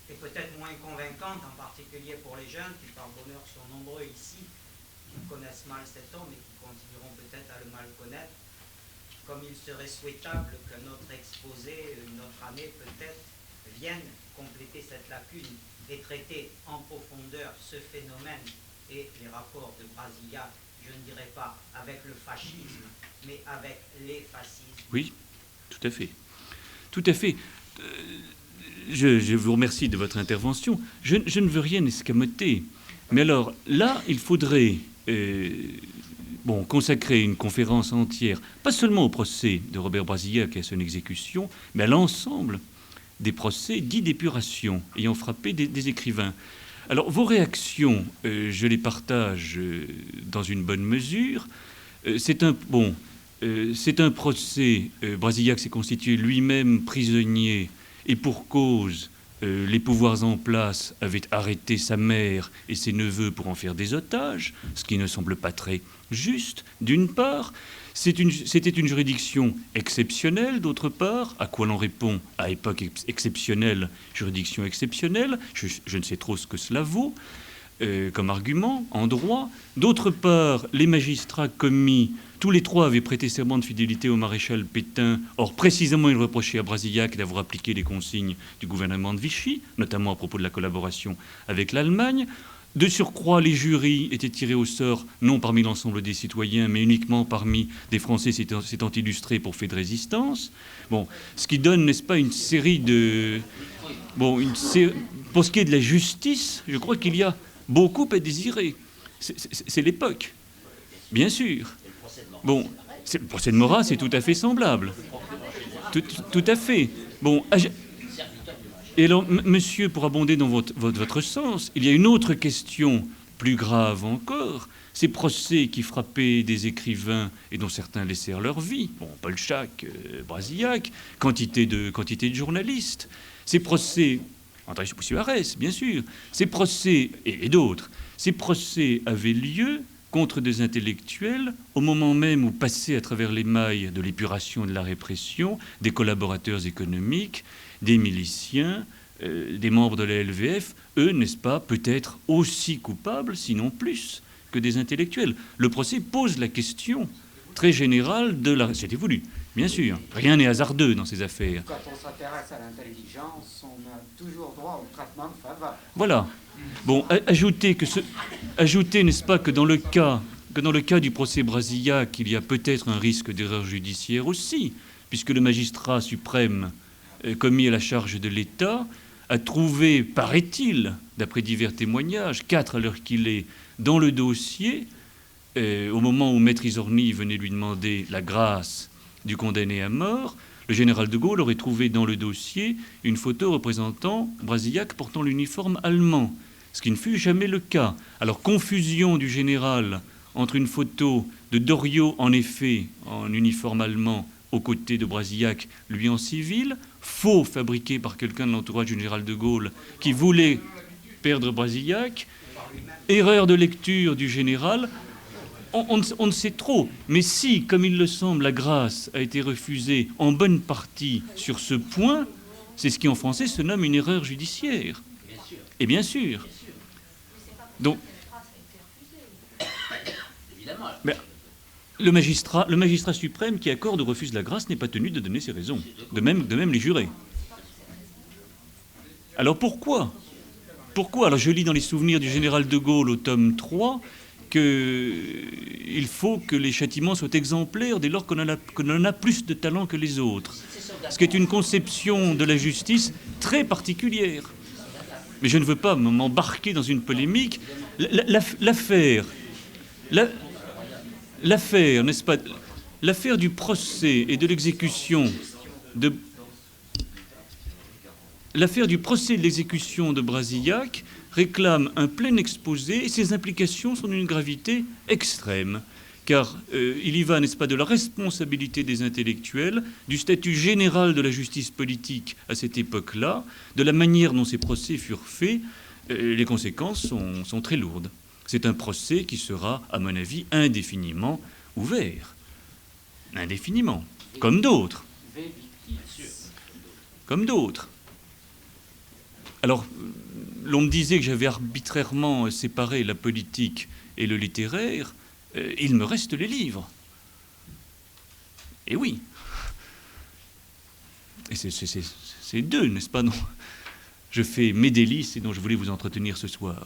et peut-être moins convaincante, en particulier pour les jeunes qui, par bonheur, sont nombreux ici, qui connaissent mal cet homme et qui continueront peut-être à le mal connaître, comme il serait souhaitable que notre exposé, notre année peut-être, vienne compléter cette lacune et traiter en profondeur ce phénomène et les rapports de Brasillac, je ne dirais pas avec le fascisme, mais avec les fascismes. Oui, tout à fait. Tout à fait. Je vous remercie de votre intervention. Je ne veux rien escamoter. Mais alors, là, il faudrait consacrer une conférence entière, pas seulement au procès de Robert Brasillac et à son exécution, mais à l'ensemble des procès dits d'épuration ayant frappé des écrivains. Alors, vos réactions, je les partage dans une bonne mesure. C'est un procès. Brasillac s'est constitué lui-même prisonnier et pour cause, les pouvoirs en place avaient arrêté sa mère et ses neveux pour en faire des otages, ce qui ne semble pas très juste, d'une part. C'était une juridiction exceptionnelle, d'autre part, à quoi l'on répond à époque exceptionnelle, juridiction exceptionnelle, je ne sais trop ce que cela vaut comme argument en droit. D'autre part, les magistrats commis, tous les trois avaient prêté serment de fidélité au maréchal Pétain. Or, précisément, il reprochait à Brasillac d'avoir appliqué les consignes du gouvernement de Vichy, notamment à propos de la collaboration avec l'Allemagne. De surcroît, les jurys étaient tirés au sort, non parmi l'ensemble des citoyens, mais uniquement parmi des Français s'étant illustrés pour fait de résistance. Bon, ce qui donne, n'est-ce pas, une série de... Bon, pour ce qui est de la justice, je crois qu'il y a beaucoup à désirer. C'est l'époque, bien sûr. Bon, le procès de Maurras, c'est tout à fait semblable. Tout à fait. Bon, et alors, monsieur, pour abonder dans votre sens, il y a une autre question plus grave encore. Ces procès qui frappaient des écrivains et dont certains laissèrent leur vie, bon, Paul Chac, Brasillac, quantité de journalistes. Ces procès, André Suarez, bien sûr, ces procès, et d'autres, ces procès avaient lieu contre des intellectuels au moment même où passaient à travers les mailles de l'épuration et de la répression des collaborateurs économiques, des miliciens, des membres de la LVF, eux, n'est-ce pas, peut-être aussi coupables, sinon plus, que des intellectuels. Le procès pose la question très générale de la... C'était voulu, bien sûr. Rien n'est hasardeux dans ces affaires. Quand on s'intéresse à l'intelligence, on a toujours droit au traitement de faveur. Voilà. Bon, ajoutez, n'est-ce pas, que dans le cas du procès Brasillac, il y a peut-être un risque d'erreur judiciaire aussi, puisque le magistrat suprême commis à la charge de l'État a trouvé, paraît-il, d'après divers témoignages, 4 à l'heure qu'il est, dans le dossier, au moment où Maître Isorni venait lui demander la grâce du condamné à mort, le général de Gaulle aurait trouvé dans le dossier une photo représentant Brasillac portant l'uniforme allemand, ce qui ne fut jamais le cas. Alors, confusion du général entre une photo de Doriot, en effet, en uniforme allemand, aux côtés de Brasillac, lui en civil, faux fabriqué par quelqu'un de l'entourage du général de Gaulle qui voulait perdre Brasillac, erreur de lecture du général. On ne sait trop, mais si, comme il le semble, la grâce a été refusée en bonne partie sur ce point, c'est ce qui en français se nomme une erreur judiciaire. Et bien sûr. Donc, mais le magistrat suprême qui accorde ou refuse la grâce n'est pas tenu de donner ses raisons. De même les jurés. Alors pourquoi ? Alors je lis dans les souvenirs du général de Gaulle au tome 3 qu'il faut que les châtiments soient exemplaires dès lors qu'on en a plus de talent que les autres. Ce qui est une conception de la justice très particulière. Mais je ne veux pas m'embarquer dans une polémique. L'affaire, n'est-ce pas, l'affaire du procès et de l'exécution de... L'affaire du procès et de l'exécution de Brasillac réclame un plein exposé et ses implications sont d'une gravité extrême. Car il y va, n'est-ce pas, de la responsabilité des intellectuels, du statut général de la justice politique à cette époque-là, de la manière dont ces procès furent faits. Les conséquences sont très lourdes. C'est un procès qui sera, à mon avis, indéfiniment ouvert. Indéfiniment. Comme d'autres. Comme d'autres. Alors, l'on me disait que j'avais arbitrairement séparé la politique et le littéraire. Il me reste les livres. Et oui. Et c'est deux, n'est-ce pas, non ? Je fais mes délices et dont je voulais vous entretenir ce soir.